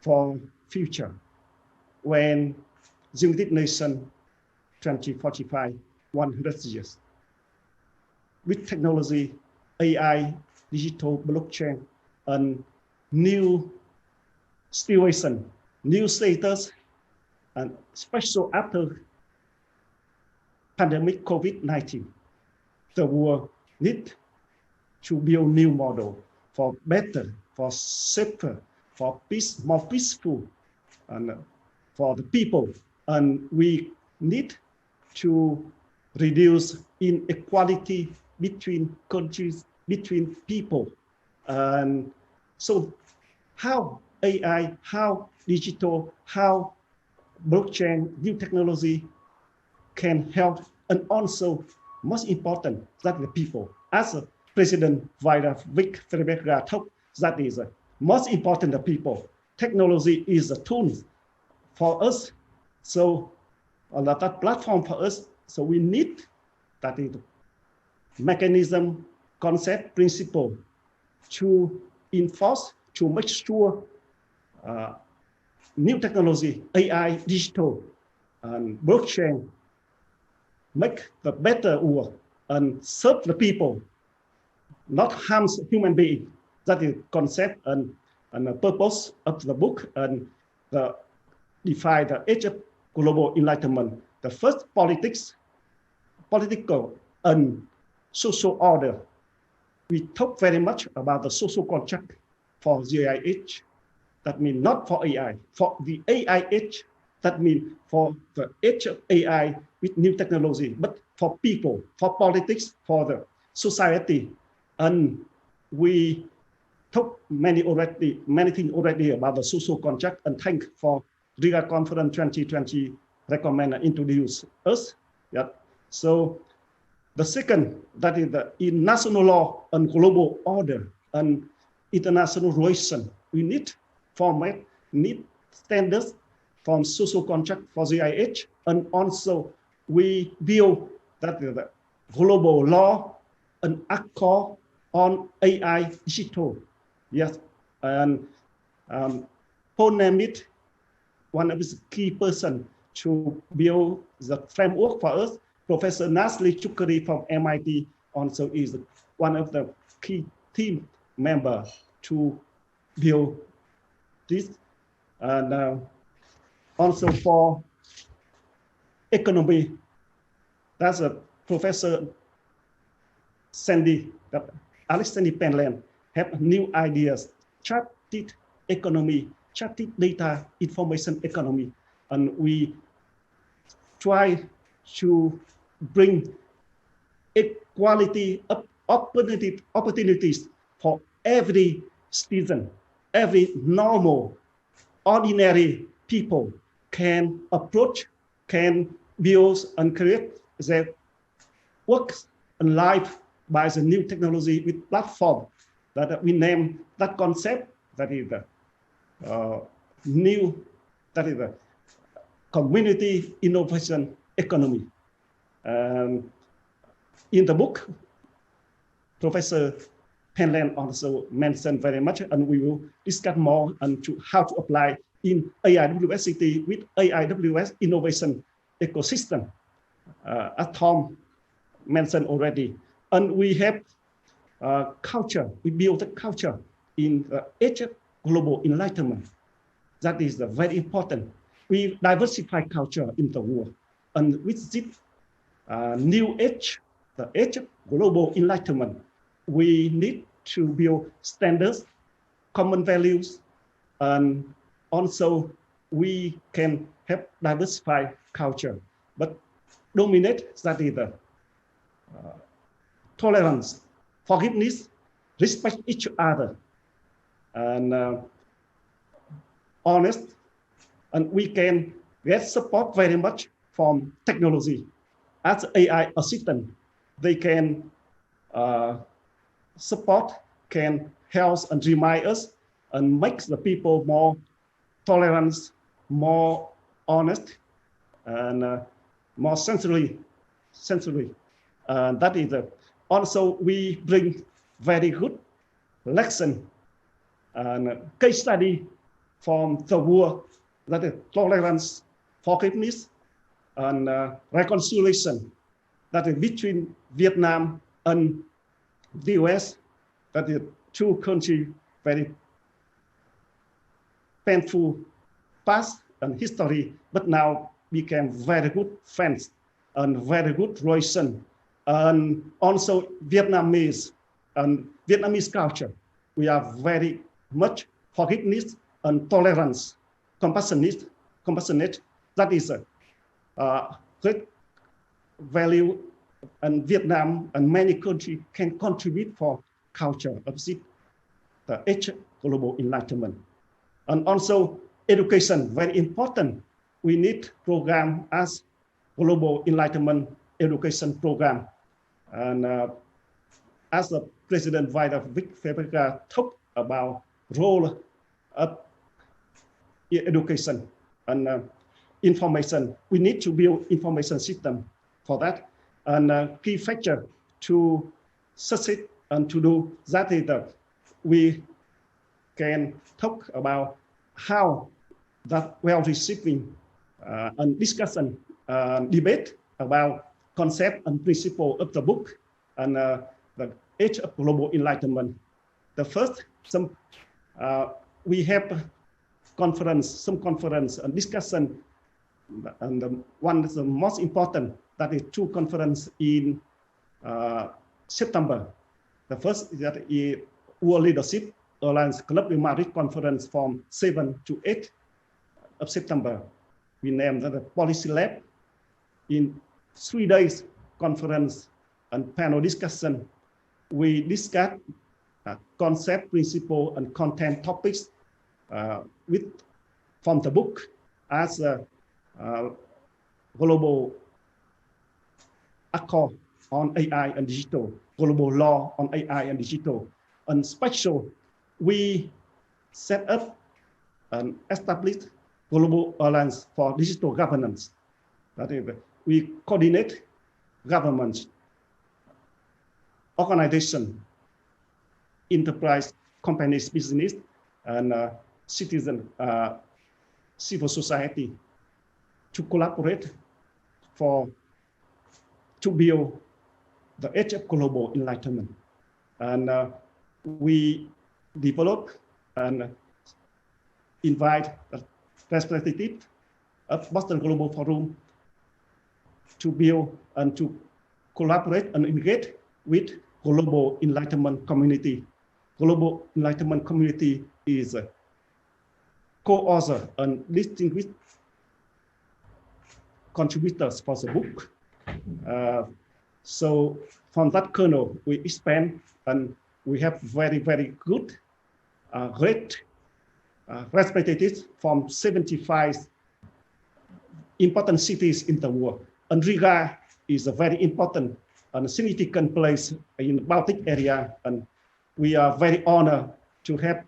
for future when the United Nations 2045, 100 years. With technology, AI, digital, blockchain, and new situation, new status, and especially after pandemic COVID-19, the world need to build new model for better, for safer, for peace, more peaceful, and for the people. And we need to reduce inequality between countries, between people. And so how AI, how digital, how blockchain, new technology can help, and also most important, that the people. As President Vic Frederica talked, that is most important, the people. Technology is a tool for us, so that platform for us. So we need that is mechanism, concept, principle to enforce, to make sure new technology, AI, digital, and blockchain make the better world and serve the people, not harms human being. That is concept and the purpose of the book, and the define the Age of Global Enlightenment. The first political and social order. We talk very much about the social contract for the AI age. That means not for AI, for the AI age. That means for the age of AI with new technology, but for people, for politics, for the society. And we talk many things already about the social contract, and thank for Rīga Conference 2020 recommend and introduce us. Yeah. So the second, that is the international law and global order and international relation. We need format, need standards from social contract for the IH, and also we build that the global law and accord on AI digital. Yes, and Paul Nemeth, one of the key person to build the framework for us. Professor Nasli Chukri from MIT also is one of the key team members to build this. And also for economy. That's a Professor Alexander Pentland have new ideas, charted economy, charted data information economy, and we try to bring equality opportunities for every citizen, every normal, ordinary people can approach, can build and create their work and life by the new technology with platform that we name that concept, that is the community innovation economy. In the book, Professor Pentland also mentioned very much, and we will discuss more on how to apply in AIWS City with AIWS innovation ecosystem, as Tom mentioned already. And we have culture, we build a culture in the Age of Global Enlightenment. That is very important. We diversify culture in the world. And with this new age, the Age of Global Enlightenment, we need to build standards, common values, and also we can have diversified culture. But dominate, that is the tolerance, forgiveness, respect each other, and honest. And we can get support very much from technology. As AI assistant, they can support, can help and remind us and makes the people more tolerant, more honest, and more sensory. That is also we bring very good lesson and case study from the world, that is tolerance, forgiveness, and reconciliation, that is between Vietnam and the US. That is two countries very painful past and history, but now became very good friends and very good relation. And also Vietnamese and Vietnamese culture, we are very much forgiveness and tolerance, compassionate. That is a great value, and Vietnam and many countries can contribute for culture of the Age of Global Enlightenment. And also education, very important. We need program as Global Enlightenment education program. And as the President Vice Vic Fabrica talked about role of education and information, we need to build information system for that. And key factor to succeed and to do that is that we can talk about how that well-receiving and discussion, debate about concept and principle of the book and the Age of Global Enlightenment. The first, we have some conference and discussion, and one is the most important, that is two conferences in September. The first is that is World Leadership Alliance Club in Madrid conference from 7 to 8 of September. We named that the Policy Lab. In 3 days conference and panel discussion, we discuss concept, principle, and content topics from the book as a global accord on AI and digital, global law on AI and digital. And special, we set up and established Global Alliance for Digital Governance. That is, we coordinate governments, organization, enterprise, companies, business, and citizen, civil society to collaborate to build the Age of Global Enlightenment. And we develop and invite a representative of Boston Global Forum to build and to collaborate and engage with global enlightenment community. Global enlightenment community is a co-author and distinguished contributors for the book. So from that kernel, we expand and we have very, very good, great representatives from 75 important cities in the world. And Riga is a very important and significant place in the Baltic area. And we are very honored to have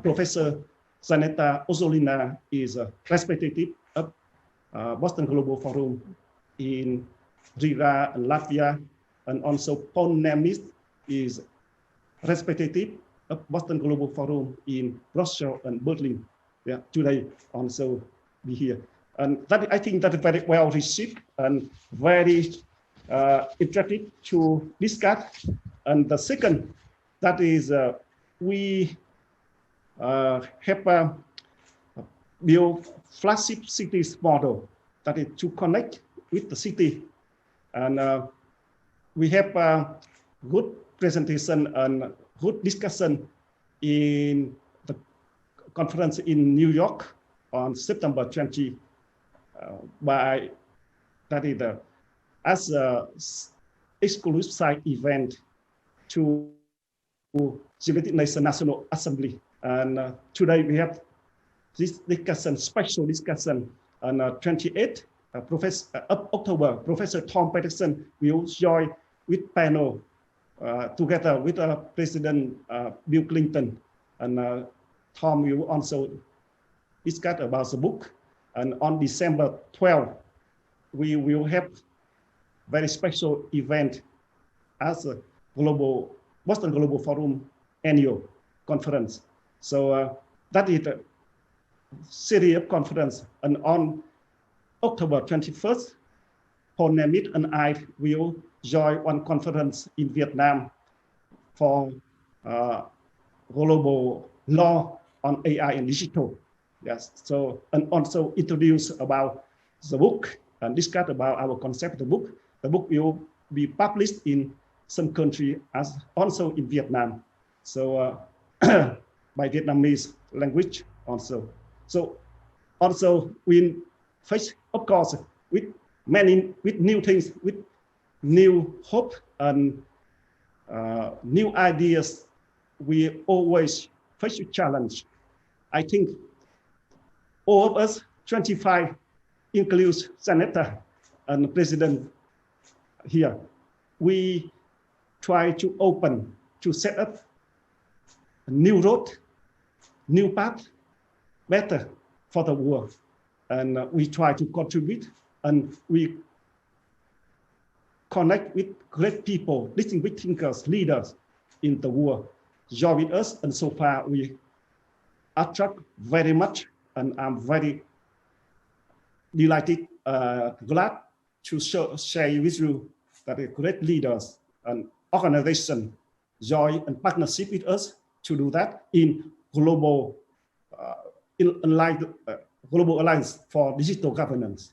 Professor Zaneta Ozolina is a representative of Boston Global Forum in Riga and Latvia, and also Paul Nemis is representative of Boston Global Forum in Brussels and Berlin. Yeah, today also be here. And that, I think that is very well received and very interesting to discuss. And the second, that is we have built flagship cities model that is to connect with the city. And we have a good presentation and good discussion in the conference in New York on September 20 by that is as a exclusive side event to the United Nations National Assembly. And today we have this discussion, special discussion on 28th October. Professor Tom Peterson will join with panel together with President Bill Clinton. And Tom will also discuss about the book. And on December 12th, we will have very special event as a Boston Global Forum annual conference. So that is a series of conference. And on October 21st, Paul Nemeth and I will join one conference in Vietnam for global law on AI and digital. Yes, so, and also introduce about the book and discuss about our concept of the book. The book will be published in some country as also in Vietnam. So by Vietnamese language also. So also we face, of course, with new things, with new hope and new ideas. We always face a challenge. I think all of us, 25, includes Zaneta and the president here. We try to open, to set up a new road, new path, better for the world. And we try to contribute and we connect with great people, distinguished thinkers, leaders in the world, join with us. And so far we attract very much. And I'm very delighted, glad to share with you that great leaders and organizations join and partnership with us to do that in global alliance for digital governance,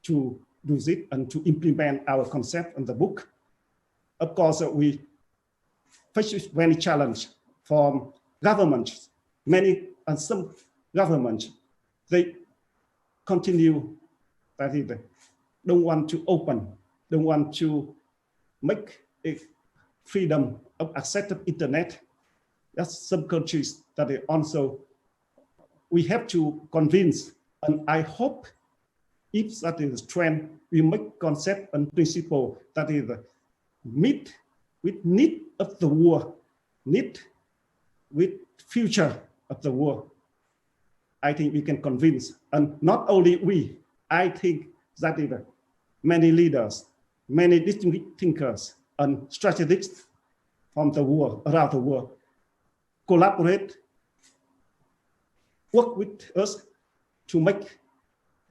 to do it and to implement our concept in the book. Of course, we face many challenges from governments, many and some governments, they continue that is, don't want to open, don't want to make a freedom of access to internet. That's some countries that they also, we have to convince, and I hope if that is trend, we make concept and principle that is meet with need of the world, need with future of the world. I think we can convince, and not only we, I think that is many leaders, many distinguished thinkers and strategists from the world, around the world, collaborate, work with us to make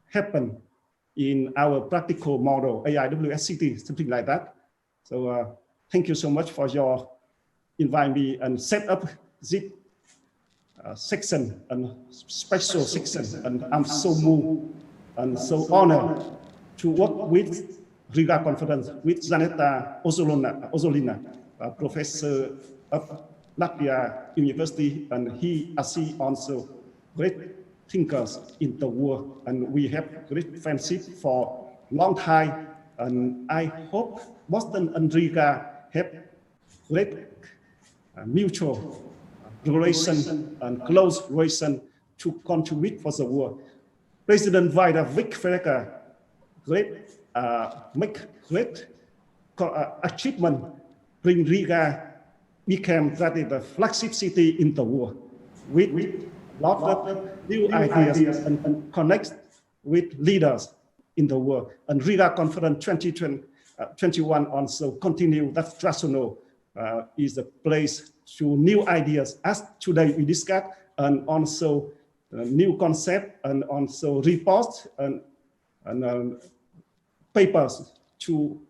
happen in our practical model, AIWS City, something like that. So thank you so much for your inviting me and set up this section and special section, and I'm so moved and so honored to work with Riga conference with Janeta Ozolina, professor of Latvia University, and she also great thinkers in the world, and we have great friendship for long time, and I hope Boston and Riga have great mutual relation and close relation to contribute for the world. President Vida Vic-Fecker make great achievement, bring Riga became the flagship city in the world with lots of new ideas and connect with leaders in the world. And Riga Conference 2021 also continue that traditional is a place to new ideas as today we discussed, and also new concept, and also reports and papers to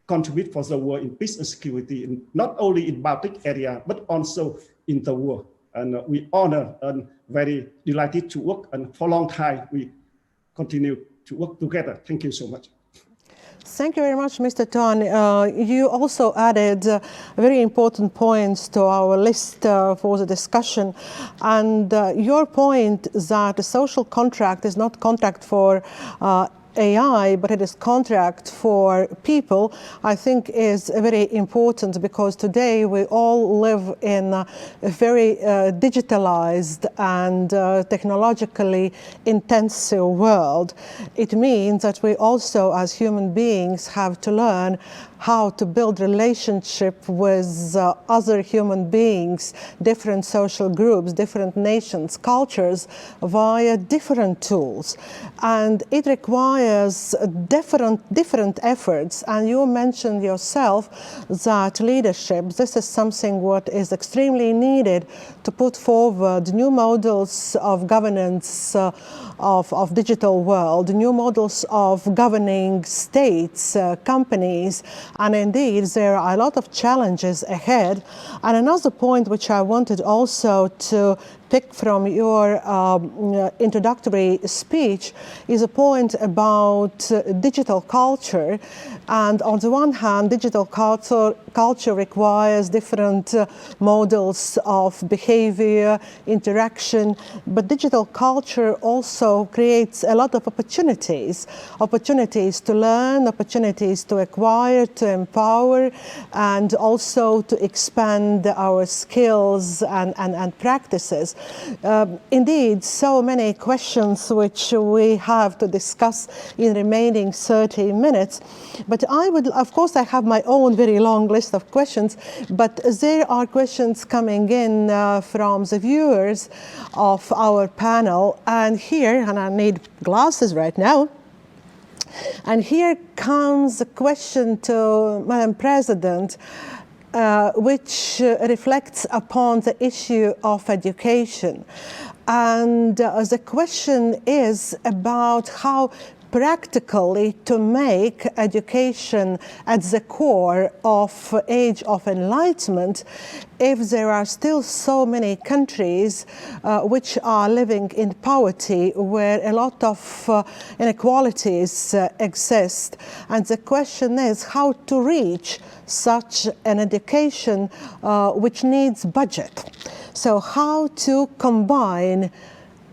contribute for the world in peace and security, not only in Baltic area, but also in the world. And we honor and very delighted to work, and for a long time, we continue to work together. Thank you so much. Thank you very much, Mr. Tan. You also added very important points to our list for the discussion. And your point that the social contract is not contract for AI, but it is contract for people, I think is very important, because today we all live in a very digitalized and technologically intensive world. It means that we also, as human beings, have to learn how to build relationship with other human beings, different social groups, different nations, cultures, via different tools. And it requires different efforts. And you mentioned yourself that leadership, this is something what is extremely needed to put forward new models of governance of digital world, new models of governing states, companies, and indeed there are a lot of challenges ahead. And another point which I wanted also to pick from your introductory speech is a point about digital culture. And on the one hand, digital culture requires different models of behavior, interaction, but digital culture also creates a lot of opportunities to learn, opportunities to acquire, to empower, and also to expand our skills and practices. Indeed, so many questions which we have to discuss in remaining 30 minutes. But I would, of course, I have my own very long list of questions, but there are questions coming in from the viewers of our panel. And here, and I need glasses right now, and here comes a question to Madam President, which reflects upon the issue of education. And the question is about how practically to make education at the core of Age of Enlightenment if there are still so many countries which are living in poverty, where a lot of inequalities exist. And the question is how to reach such an education which needs budget. So how to combine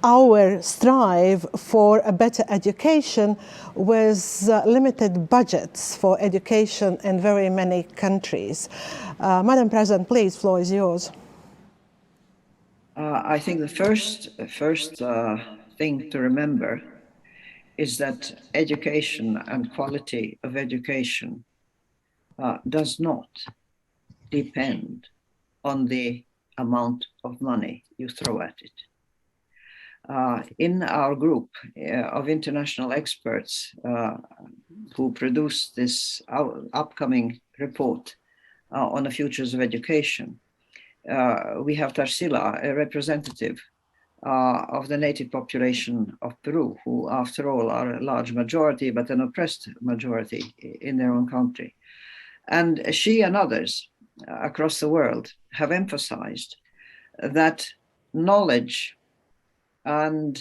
our strive for a better education with limited budgets for education in very many countries. Madam President, please, floor is yours. I think the first thing to remember is that education and quality of education does not depend on the amount of money you throw at it. In our group of international experts who produced this upcoming report on the futures of education, we have Tarsila, a representative of the native population of Peru, who after all are a large majority, but an oppressed majority in their own country. And she and others across the world have emphasized that knowledge and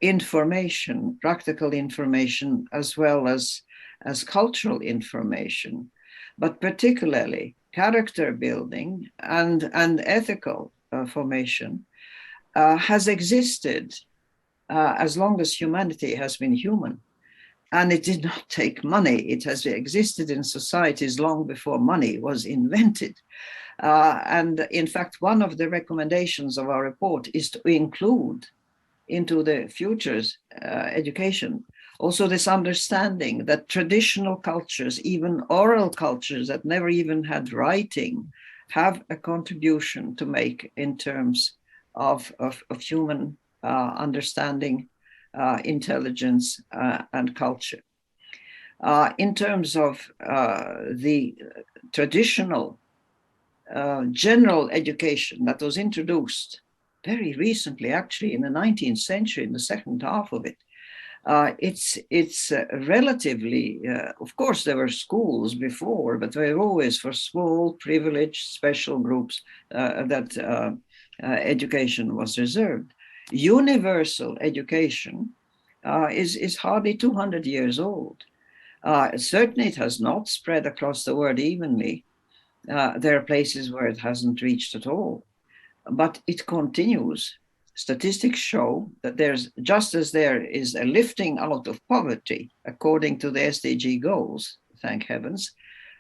information, practical information, as well as cultural information, but particularly character building and ethical formation has existed as long as humanity has been human. And it did not take money. It has existed in societies long before money was invented. And in fact, one of the recommendations of our report is to include into the future's education also this understanding that traditional cultures, even oral cultures that never even had writing, have a contribution to make in terms of human understanding, intelligence, and culture. In terms of the traditional general education that was introduced very recently, actually in the 19th century, in the second half of it, it's relatively, of course, there were schools before, but they were always for small, privileged, special groups that education was reserved. Universal education is hardly 200 years old. Certainly, it has not spread across the world evenly. There are places where it hasn't reached at all, but it continues. Statistics show that there's, just as there is a lifting out of poverty, according to the SDG goals, thank heavens,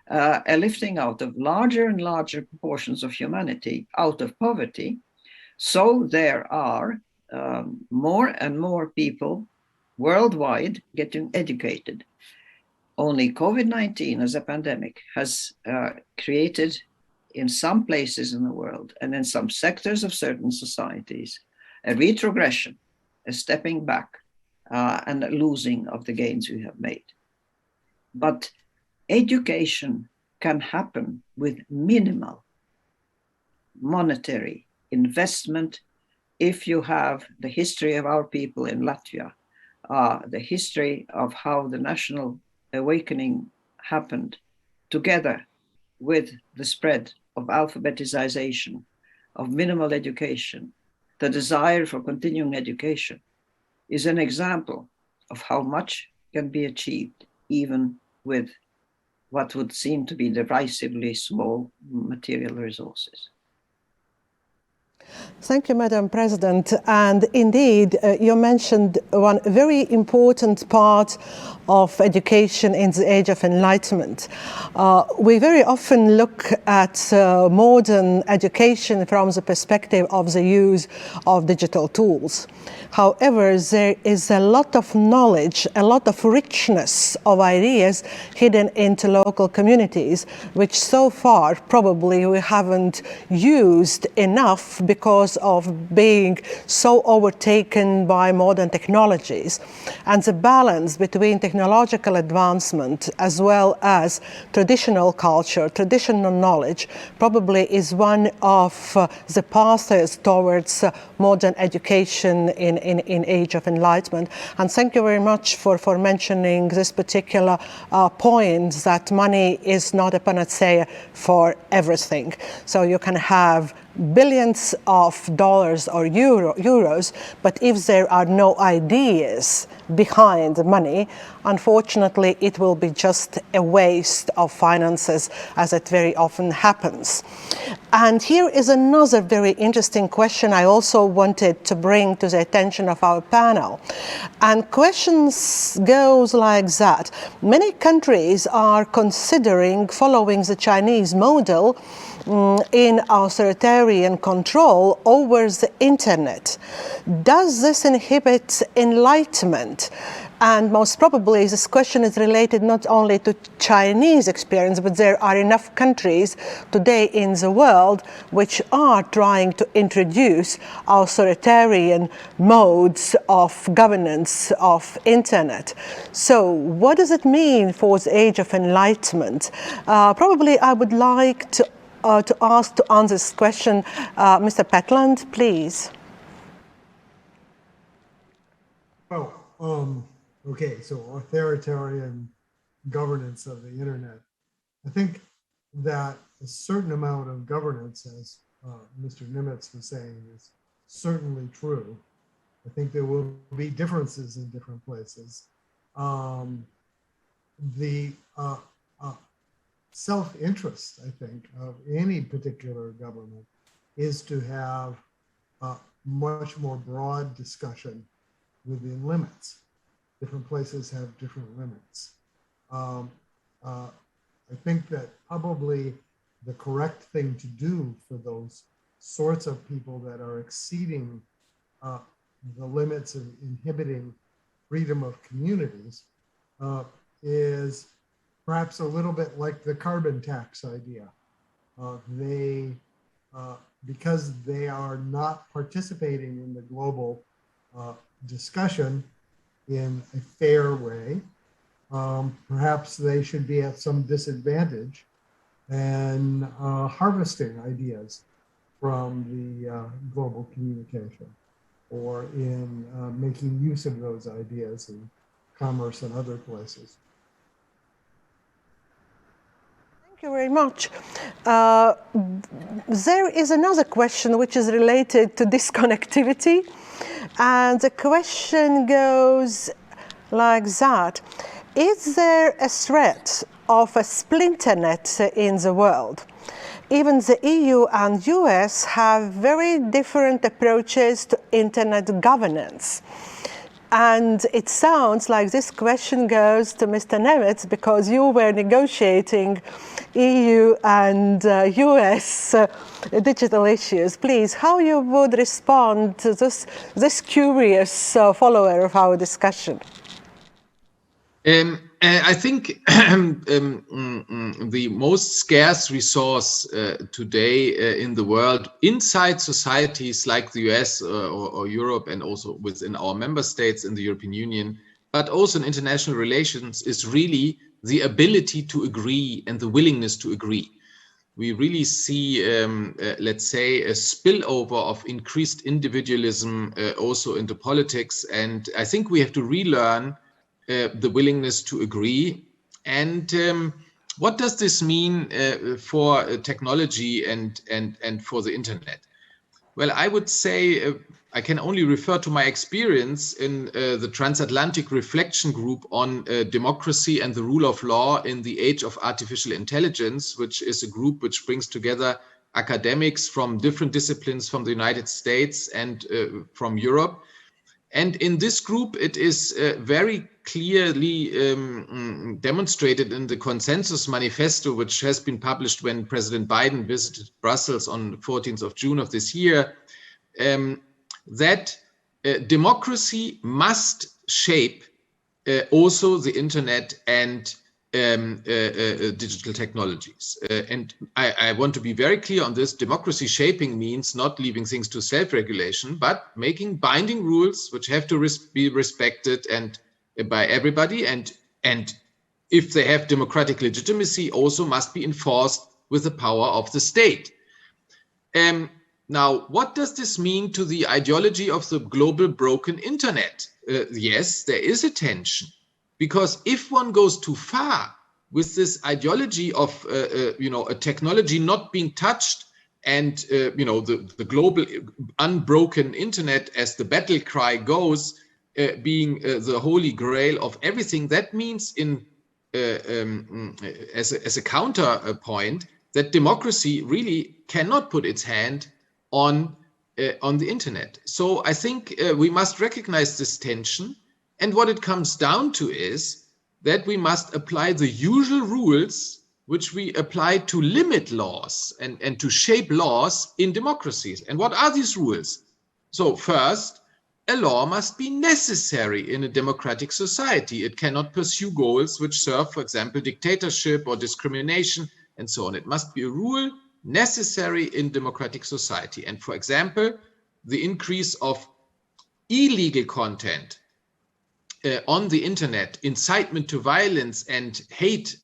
a lifting out of larger and larger proportions of humanity out of poverty, so there are more and more people worldwide getting educated. Only COVID-19 as a pandemic has created in some places in the world and in some sectors of certain societies a retrogression, a stepping back, and a losing of the gains we have made. But education can happen with minimal monetary investment if you have the history of our people in Latvia, the history of how the national awakening happened together with the spread of alphabetization, of minimal education, the desire for continuing education is an example of how much can be achieved even with what would seem to be derisively small material resources. Thank you, Madam President. And indeed, you mentioned one very important part of education in the Age of Enlightenment. We very often look at modern education from the perspective of the use of digital tools. However, there is a lot of knowledge, a lot of richness of ideas hidden into local communities, which so far probably we haven't used enough because of being so overtaken by modern technologies. And the balance between technological advancement as well as traditional culture, traditional knowledge, probably is one of the paths towards modern education in Age of Enlightenment. And thank you very much for mentioning this particular point, that money is not a panacea for everything. So you can have billions of dollars or euros, but if there are no ideas behind the money, unfortunately, it will be just a waste of finances, as it very often happens. And here is another very interesting question I also wanted to bring to the attention of our panel. And questions goes like that. Many countries are considering following the Chinese model in authoritarian control over the internet. Does this inhibit enlightenment? And most probably this question is related not only to Chinese experience, but there are enough countries today in the world which are trying to introduce authoritarian modes of governance of internet. So what does it mean for the Age of Enlightenment? Probably I would like to answer this question, Mr. Pentland, please. Oh, okay, so authoritarian governance of the internet. I think that a certain amount of governance, as Mr. Nimitz was saying, is certainly true. I think there will be differences in different places. The self-interest, I think, of any particular government is to have a much more broad discussion within limits. Different places have different limits. I think that probably the correct thing to do for those sorts of people that are exceeding the limits of inhibiting freedom of communities is perhaps a little bit like the carbon tax idea. Because they are not participating in the global discussion in a fair way, perhaps they should be at some disadvantage and harvesting ideas from the global communication, or in making use of those ideas in commerce and other places. Thank you very much. There is another question which is related to disconnectivity, and the question goes like that. Is there a threat of a splinternet in the world? Even the EU and US have very different approaches to internet governance. And it sounds like this question goes to Mr. Nemitz, because you were negotiating EU and US digital issues. Please, how you would respond to this curious follower of our discussion? I think the most scarce resource today in the world, inside societies like the US or Europe, and also within our member states in the European Union, but also in international relations, is really the ability to agree and the willingness to agree. We really see, let's say, a spillover of increased individualism also into politics. And I think we have to relearn the willingness to agree. And what does this mean for technology and for the internet? Well, I would say I can only refer to my experience in the Transatlantic Reflection Group on democracy and the rule of law in the age of artificial intelligence, which is a group which brings together academics from different disciplines from the United States and from Europe. And in this group, it is very clearly demonstrated in the consensus manifesto, which has been published when President Biden visited Brussels on the 14th of June of this year, that democracy must shape also the internet and digital technologies. And I want to be very clear on this. Democracy shaping means not leaving things to self-regulation, but making binding rules which have to be respected and by everybody. And if they have democratic legitimacy, also must be enforced with the power of the state. Now, what does this mean to the ideology of the global broken internet? Yes, there is a tension. Because if one goes too far with this ideology of, a technology not being touched and, the global unbroken internet, as the battle cry goes, being the holy grail of everything, that means as a counterpoint that democracy really cannot put its hand on the internet. So I think we must recognize this tension. And what it comes down to is that we must apply the usual rules which we apply to limit laws and to shape laws in democracies. And what are these rules? So first, a law must be necessary in a democratic society. It cannot pursue goals which serve, for example, dictatorship or discrimination and so on. It must be a rule necessary in democratic society. And for example, the increase of illegal content on the internet, incitement to violence and hate,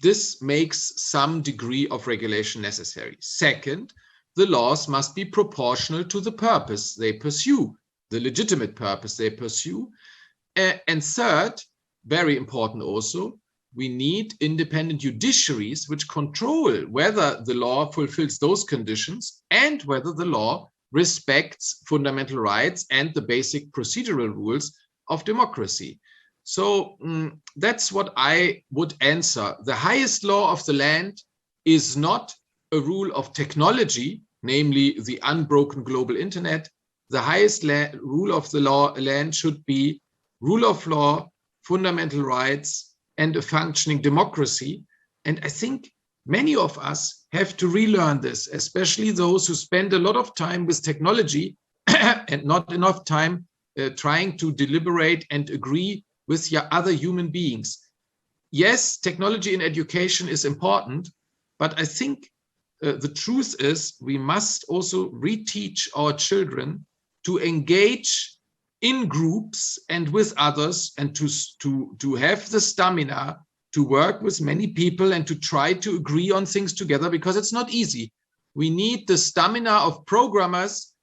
this makes some degree of regulation necessary. Second, the laws must be proportional to the purpose they pursue, the legitimate purpose they pursue. And third, very important also, we need independent judiciaries which control whether the law fulfills those conditions and whether the law respects fundamental rights and the basic procedural rules of democracy. So that's what I would answer. The highest law of the land is not a rule of technology, namely the unbroken global internet. The highest rule of the land should be rule of law, fundamental rights, and a functioning democracy. And I think many of us have to relearn this, especially those who spend a lot of time with technology and not enough time trying to deliberate and agree with other human beings. Yes, technology in education is important, but I think the truth is we must also reteach our children to engage in groups and with others, and to have the stamina to work with many people and to try to agree on things together, because it's not easy. We need the stamina of programmers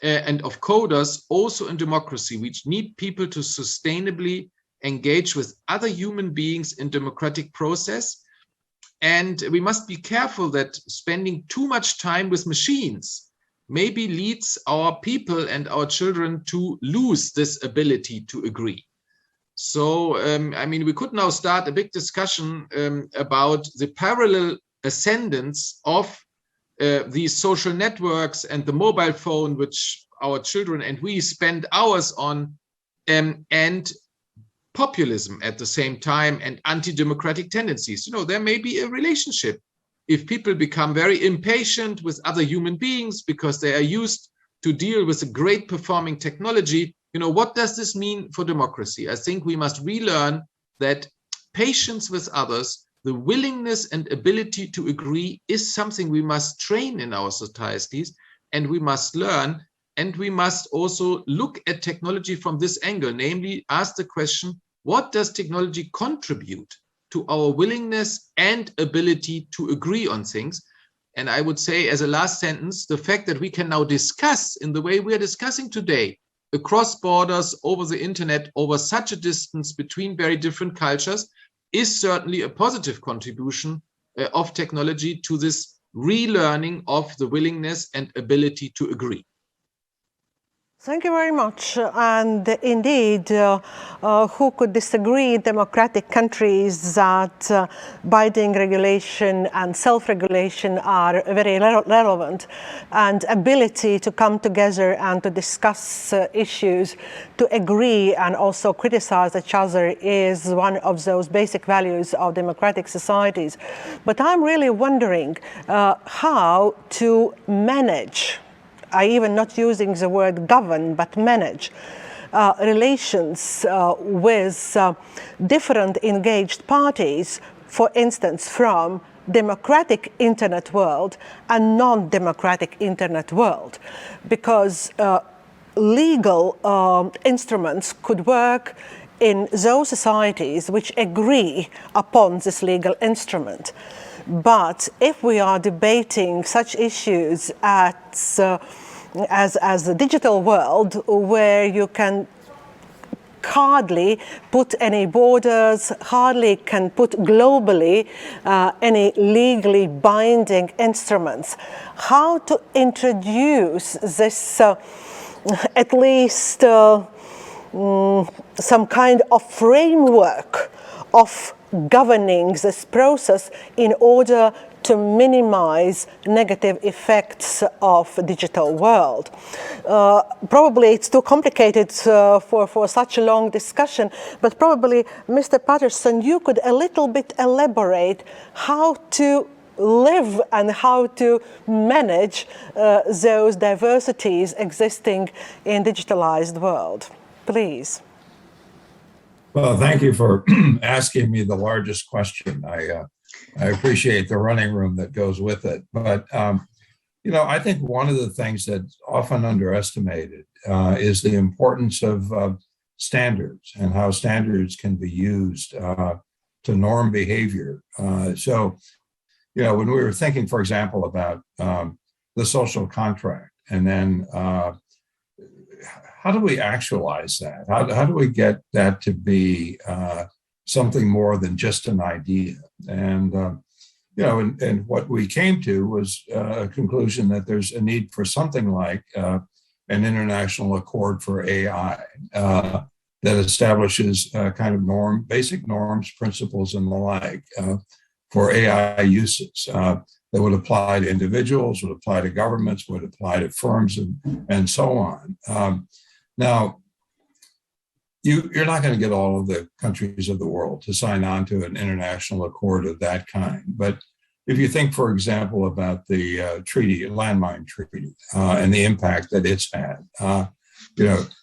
and of coders also in democracy. We need people to sustainably engage with other human beings in democratic process. And we must be careful that spending too much time with machines maybe leads our people and our children to lose this ability to agree. So, I mean, we could now start a big discussion about the parallel ascendance of these social networks and the mobile phone, which our children and we spend hours on, and populism at the same time, and anti-democratic tendencies. You know, there may be a relationship. If people become very impatient with other human beings because they are used to deal with a great performing technology, you know, what does this mean for democracy? I think we must relearn that patience with others, the willingness and ability to agree, is something we must train in our societies, and we must learn. And we must also look at technology from this angle, namely ask the question, what does technology contribute to our willingness and ability to agree on things? And I would say, as a last sentence, the fact that we can now discuss in the way we are discussing today, across borders, over the internet, over such a distance between very different cultures, is certainly a positive contribution of technology to this relearning of the willingness and ability to agree. Thank you very much. And indeed, who could disagree? Democratic countries that binding regulation and self-regulation are very relevant, and ability to come together and to discuss issues, to agree and also criticize each other is one of those basic values of democratic societies. But I'm really wondering how to manage, I even not using the word govern, but manage relations with different engaged parties, for instance, from democratic internet world and non-democratic internet world, because legal instruments could work in those societies which agree upon this legal instrument. But if we are debating such issues as the digital world, where you can hardly put any borders, hardly can put globally any legally binding instruments, how to introduce this at least some kind of framework of governing this process in order to minimize negative effects of the digital world. Probably it's too complicated for such a long discussion, but probably, Mr. Patterson, you could a little bit elaborate how to live and how to manage those diversities existing in digitalized world. Please. Well, thank you for asking me the largest question. I appreciate the running room that goes with it. But, you know, I think one of the things that's often underestimated is the importance of standards and how standards can be used to norm behavior. So, you know, when we were thinking, for example, about the social contract, and then how do we actualize that? How do we get that to be something more than just an idea? And and what we came to was a conclusion that there's a need for something like an international accord for AI that establishes kind of basic norms, principles, and the like for AI uses that would apply to individuals, would apply to governments, would apply to firms, and so on. Now, you're not going to get all of the countries of the world to sign on to an international accord of that kind. But if you think, for example, about the landmine treaty, and the impact that it's had,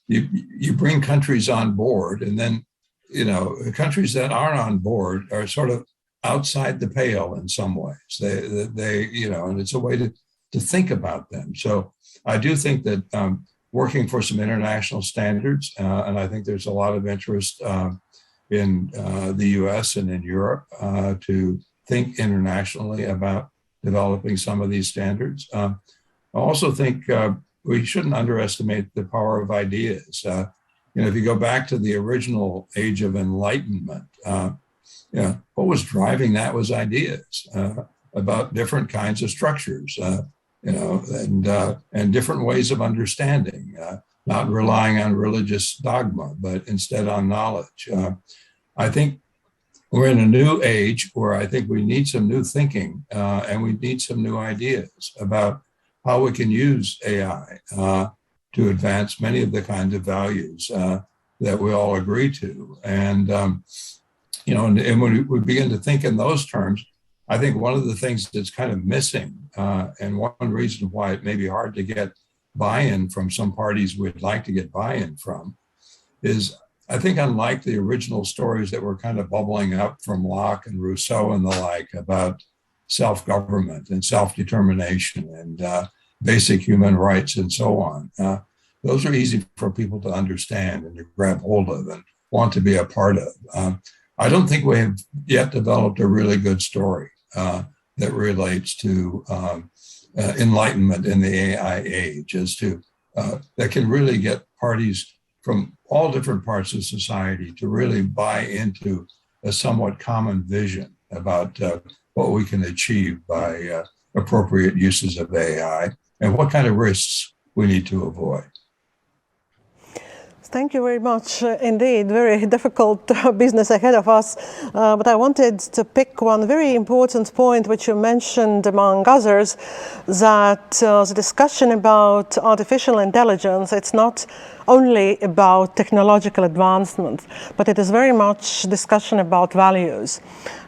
you bring countries on board, and then, countries that aren't on board are sort of outside the pale in some ways. They and it's a way to think about them. So I do think that working for some international standards, and I think there's a lot of interest in the US and in Europe to think internationally about developing some of these standards. I also think we shouldn't underestimate the power of ideas. If you go back to the original Age of Enlightenment, what was driving that was ideas about different kinds of structures, and different ways of understanding, not relying on religious dogma, but instead on knowledge. I think we're in a new age where I think we need some new thinking, and we need some new ideas about how we can use AI to advance many of the kinds of values that we all agree to. And and when we begin to think in those terms, I think one of the things that's kind of missing, and one reason why it may be hard to get buy-in from some parties we'd like to get buy-in from, is I think unlike the original stories that were kind of bubbling up from Locke and Rousseau and the like about self-government and self-determination and basic human rights and so on, those are easy for people to understand and to grab hold of and want to be a part of. I don't think we have yet developed a really good story that relates to enlightenment in the AI age, as to that can really get parties from all different parts of society to really buy into a somewhat common vision about what we can achieve by appropriate uses of AI and what kind of risks we need to avoid. Thank you very much. Indeed, very difficult business ahead of us. But I wanted to pick one very important point, which you mentioned among others, that the discussion about artificial intelligence, it's not only about technological advancement, but it is very much discussion about values.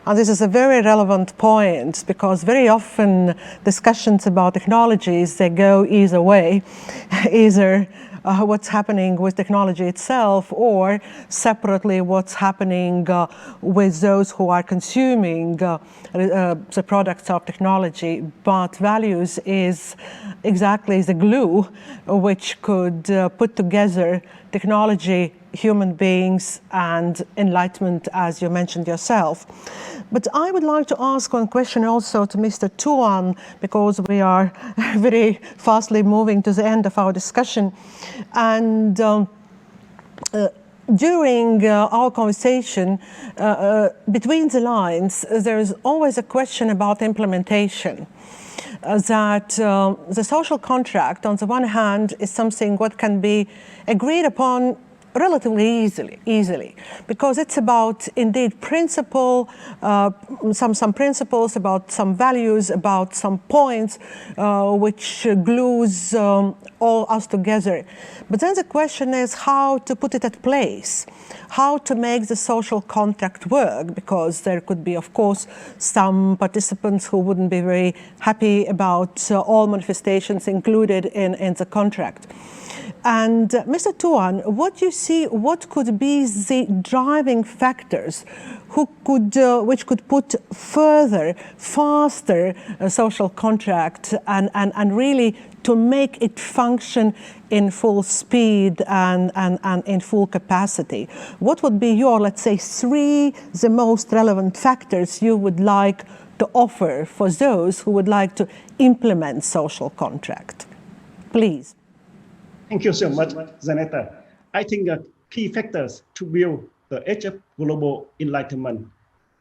And this is a very relevant point, because very often discussions about technologies, they go either way, either what's happening with technology itself, or separately what's happening with those who are consuming the products of technology. But values is exactly the glue which could put together technology, human beings, and enlightenment, as you mentioned yourself. But I would like to ask one question also to Mr. Tuan, because we are very fastly moving to the end of our discussion. And during our conversation, between the lines, there is always a question about implementation. That the social contract, on the one hand, is something what can be agreed upon relatively easily, because it's about indeed principle, some principles, about some values, about some points which glues all us together. But then the question is how to put it at place, how to make the social contract work, because there could be, of course, some participants who wouldn't be very happy about all manifestations included in the contract. And Mr. Tuan, what do you see, what could be the driving factors which could put further, faster social contract and really to make it function in full speed and in full capacity? What would be your, let's say, the most relevant factors you would like to offer for those who would like to implement social contract? Please. Thank you so much, Zanetta. I think key factors to build the Age of Global Enlightenment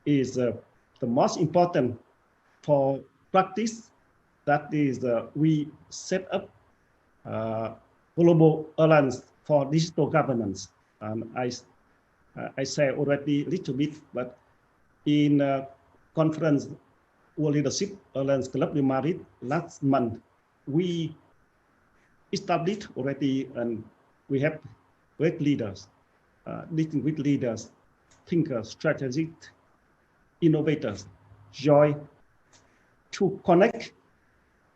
is the most important for practice, that is, we set up Global Alliance for Digital Governance. And I say already a little bit, but in conference World Leadership Alliance Club de Madrid last month, we established already, and we have great leaders, distinguished leaders, thinkers, strategists, innovators, joy to connect,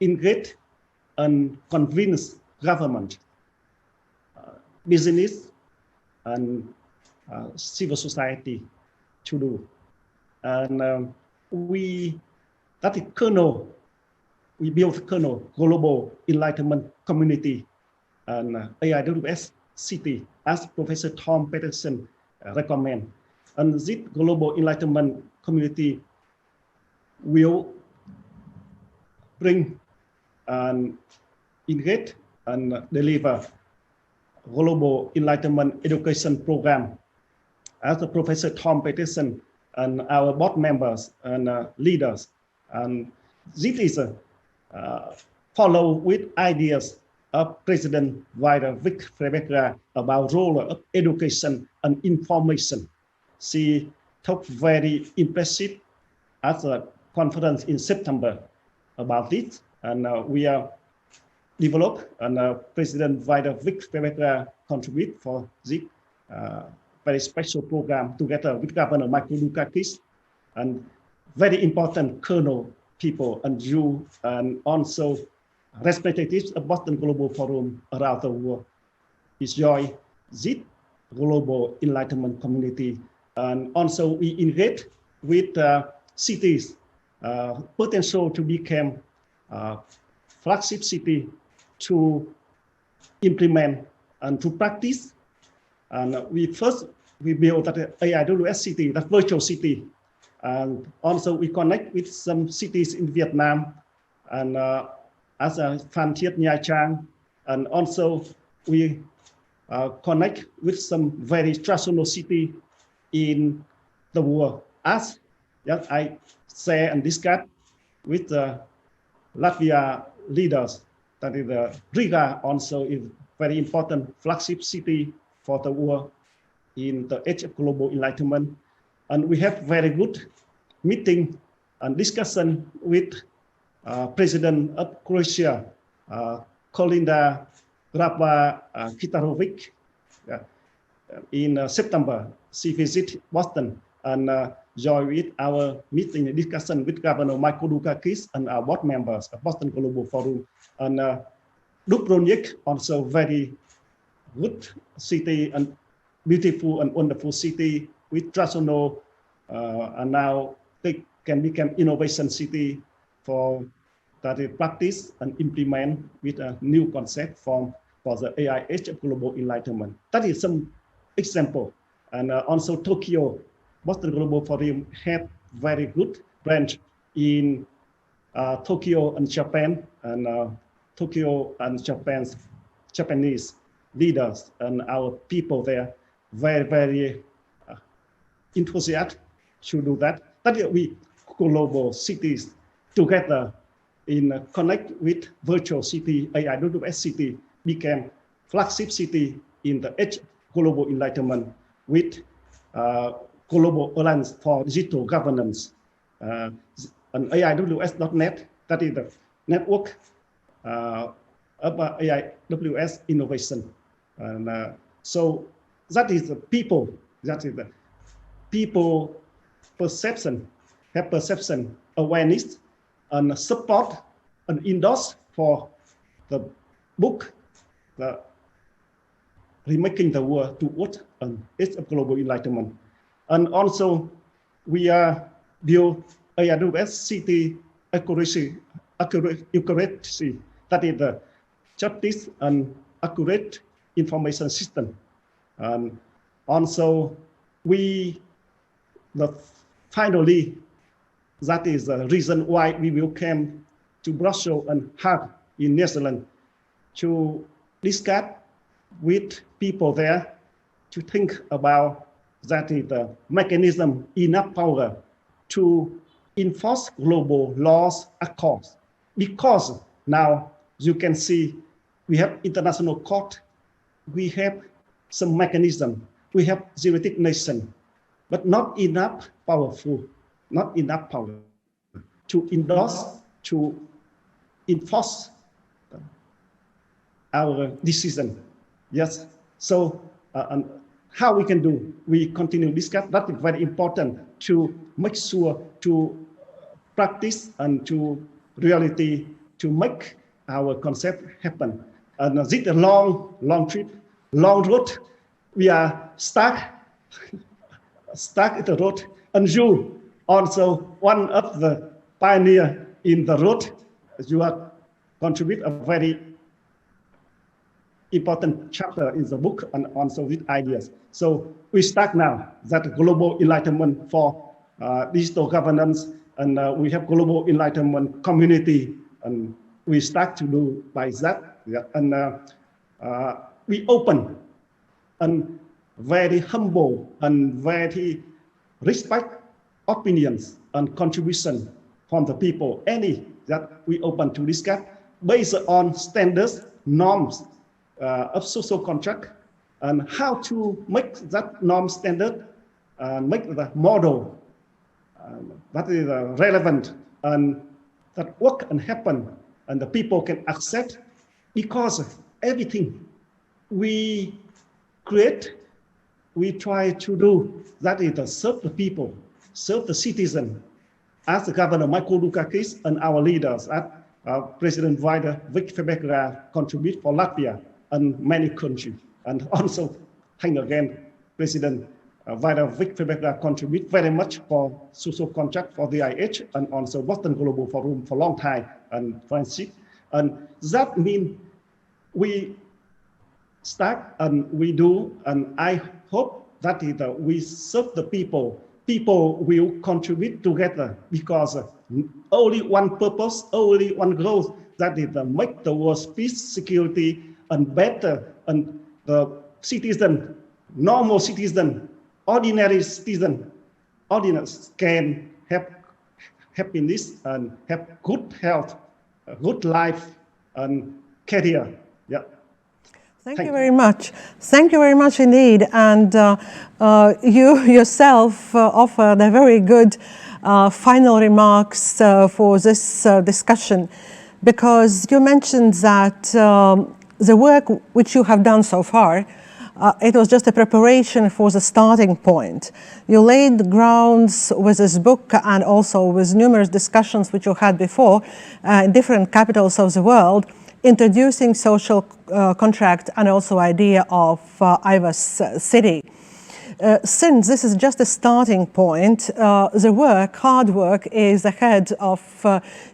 engage, and convince government, business, and civil society to do. And that is kernel, we built kernel Global Enlightenment Community and AIWS City, as Professor Tom Peterson recommend. And this Global Enlightenment Community will bring and engage and deliver Global Enlightenment Education Program. As the Professor Tom Peterson and our board members and leaders, and this is follow with ideas of President Vida Vic about role of education and information. She talked very impressive at a conference in September about this, and we are developed, and President Vida Vic contribute for this very special program together with Governor Michael Dukakis, and very important kernel people and you, and also representatives of Boston Global Forum around the world. Enjoy this Global Enlightenment Community, and also we engage with cities potential to become flagship city to implement and to practice. And we built that AIWS City, that virtual city. And also we connect with some cities in Vietnam, and as a Phan Thiết Nha Trang, and also we connect with some very traditional city in the world. As I say and discuss with the Latvia leaders, that is Rīga also is very important flagship city for the world in the age of global enlightenment. And we have very good meeting and discussion with President of Croatia, Kolinda Grabar-Kitarovic, in September. She visited Boston and joined with our meeting and discussion with Governor Michael Dukakis and our board members of Boston Global Forum. And Dubrovnik, also very good city and beautiful and wonderful city with traditional, and now they can become innovation city for that practice and implement with a new concept for the AI age of global enlightenment. That is some example. And also Tokyo, Boston Global Forum had very good branch in Tokyo and Japan, and Tokyo and Japanese leaders and our people there very, very enthusiastic to do that. That we global cities together in connect with virtual city, AIWS City became flagship city in the age of global enlightenment with Global Alliance for Digital Governance, and AIWS.net, that is the network of AIWS innovation. And so that is the people, that is the people perception, have perception, awareness, and support and endorse for the book, the Remaking the World towards an age of global enlightenment. And also we are build AIWS City accuracy, that is the justice and accurate information system. And also finally, that is the reason why we will come to Brussels and Hague in Netherlands to discuss with people there to think about that is the mechanism, enough power to enforce global laws accords. Because now you can see we have international court, we have some mechanism, we have United Nations, but not enough powerful, not enough power to endorse, to enforce our decision. Yes. So and how we can do? We continue to discuss. That is very important to make sure to practice and to reality to make our concept happen. And this is a long trip, long road. We are stuck at the road. And you also one of the pioneer in the road. You are contribute a very important chapter in the book and also with ideas. So we start now that global enlightenment for digital governance, and we have global enlightenment community, and we start to do by that. Yeah. And we open and very humble and very respect opinions and contribution from the people. Any that we open to discuss based on standards, norms of social contract, and how to make that norm standard and make the model that is relevant and that work and happen and the people can accept, because everything we create, we try to do that is to serve the people, serve the citizen, as the Governor Michael Dukakis and our leaders at President Vajda Vik contribute for Latvia and many countries. And also, thank again, President Vajda Vik contribute very much for social contract for the IH and also Boston Global Forum for a long time and friendship. And that means we start and we do, and I hope that is we serve the people. People will contribute together, because only one purpose, only one goal, that is to make the world's peace, security, and better, and the citizen, normal citizen, ordinary citizen, ordinary can have happiness and have good health, a good life, and career. Yeah. Thank you very much. Thank you very much indeed. And you yourself offered a very good final remarks for this discussion, because you mentioned that the work which you have done so far, it was just a preparation for the starting point. You laid the grounds with this book and also with numerous discussions which you had before in different capitals of the world, introducing social contract and also idea of AIWS City. Since this is just a starting point, the work, hard work, is ahead of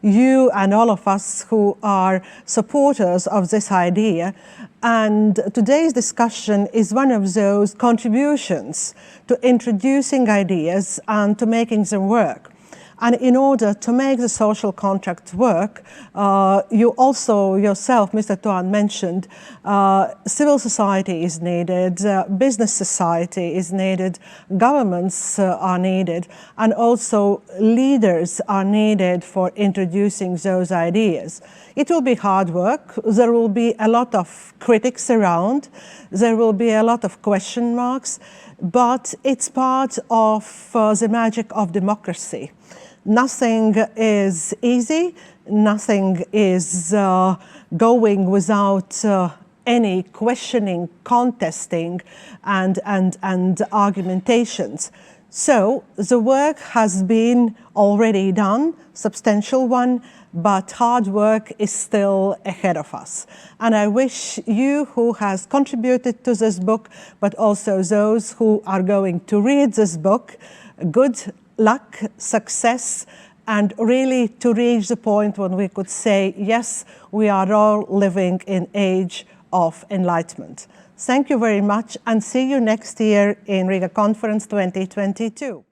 you and all of us who are supporters of this idea. And today's discussion is one of those contributions to introducing ideas and to making them work. And in order to make the social contract work, you also yourself, Mr. Tuan, mentioned civil society is needed, business society is needed, governments are needed, and also leaders are needed for introducing those ideas. It will be hard work. There will be a lot of critics around. There will be a lot of question marks, but it's part of the magic of democracy. Nothing is easy, nothing is going without any questioning, contesting, and argumentations. So the work has been already done, substantial one, but hard work is still ahead of us. And I wish you who has contributed to this book, but also those who are going to read this book, good luck, success, and really to reach the point when we could say, yes, we are all living in age of enlightenment. Thank you very much, and see you next year in Riga Conference 2022.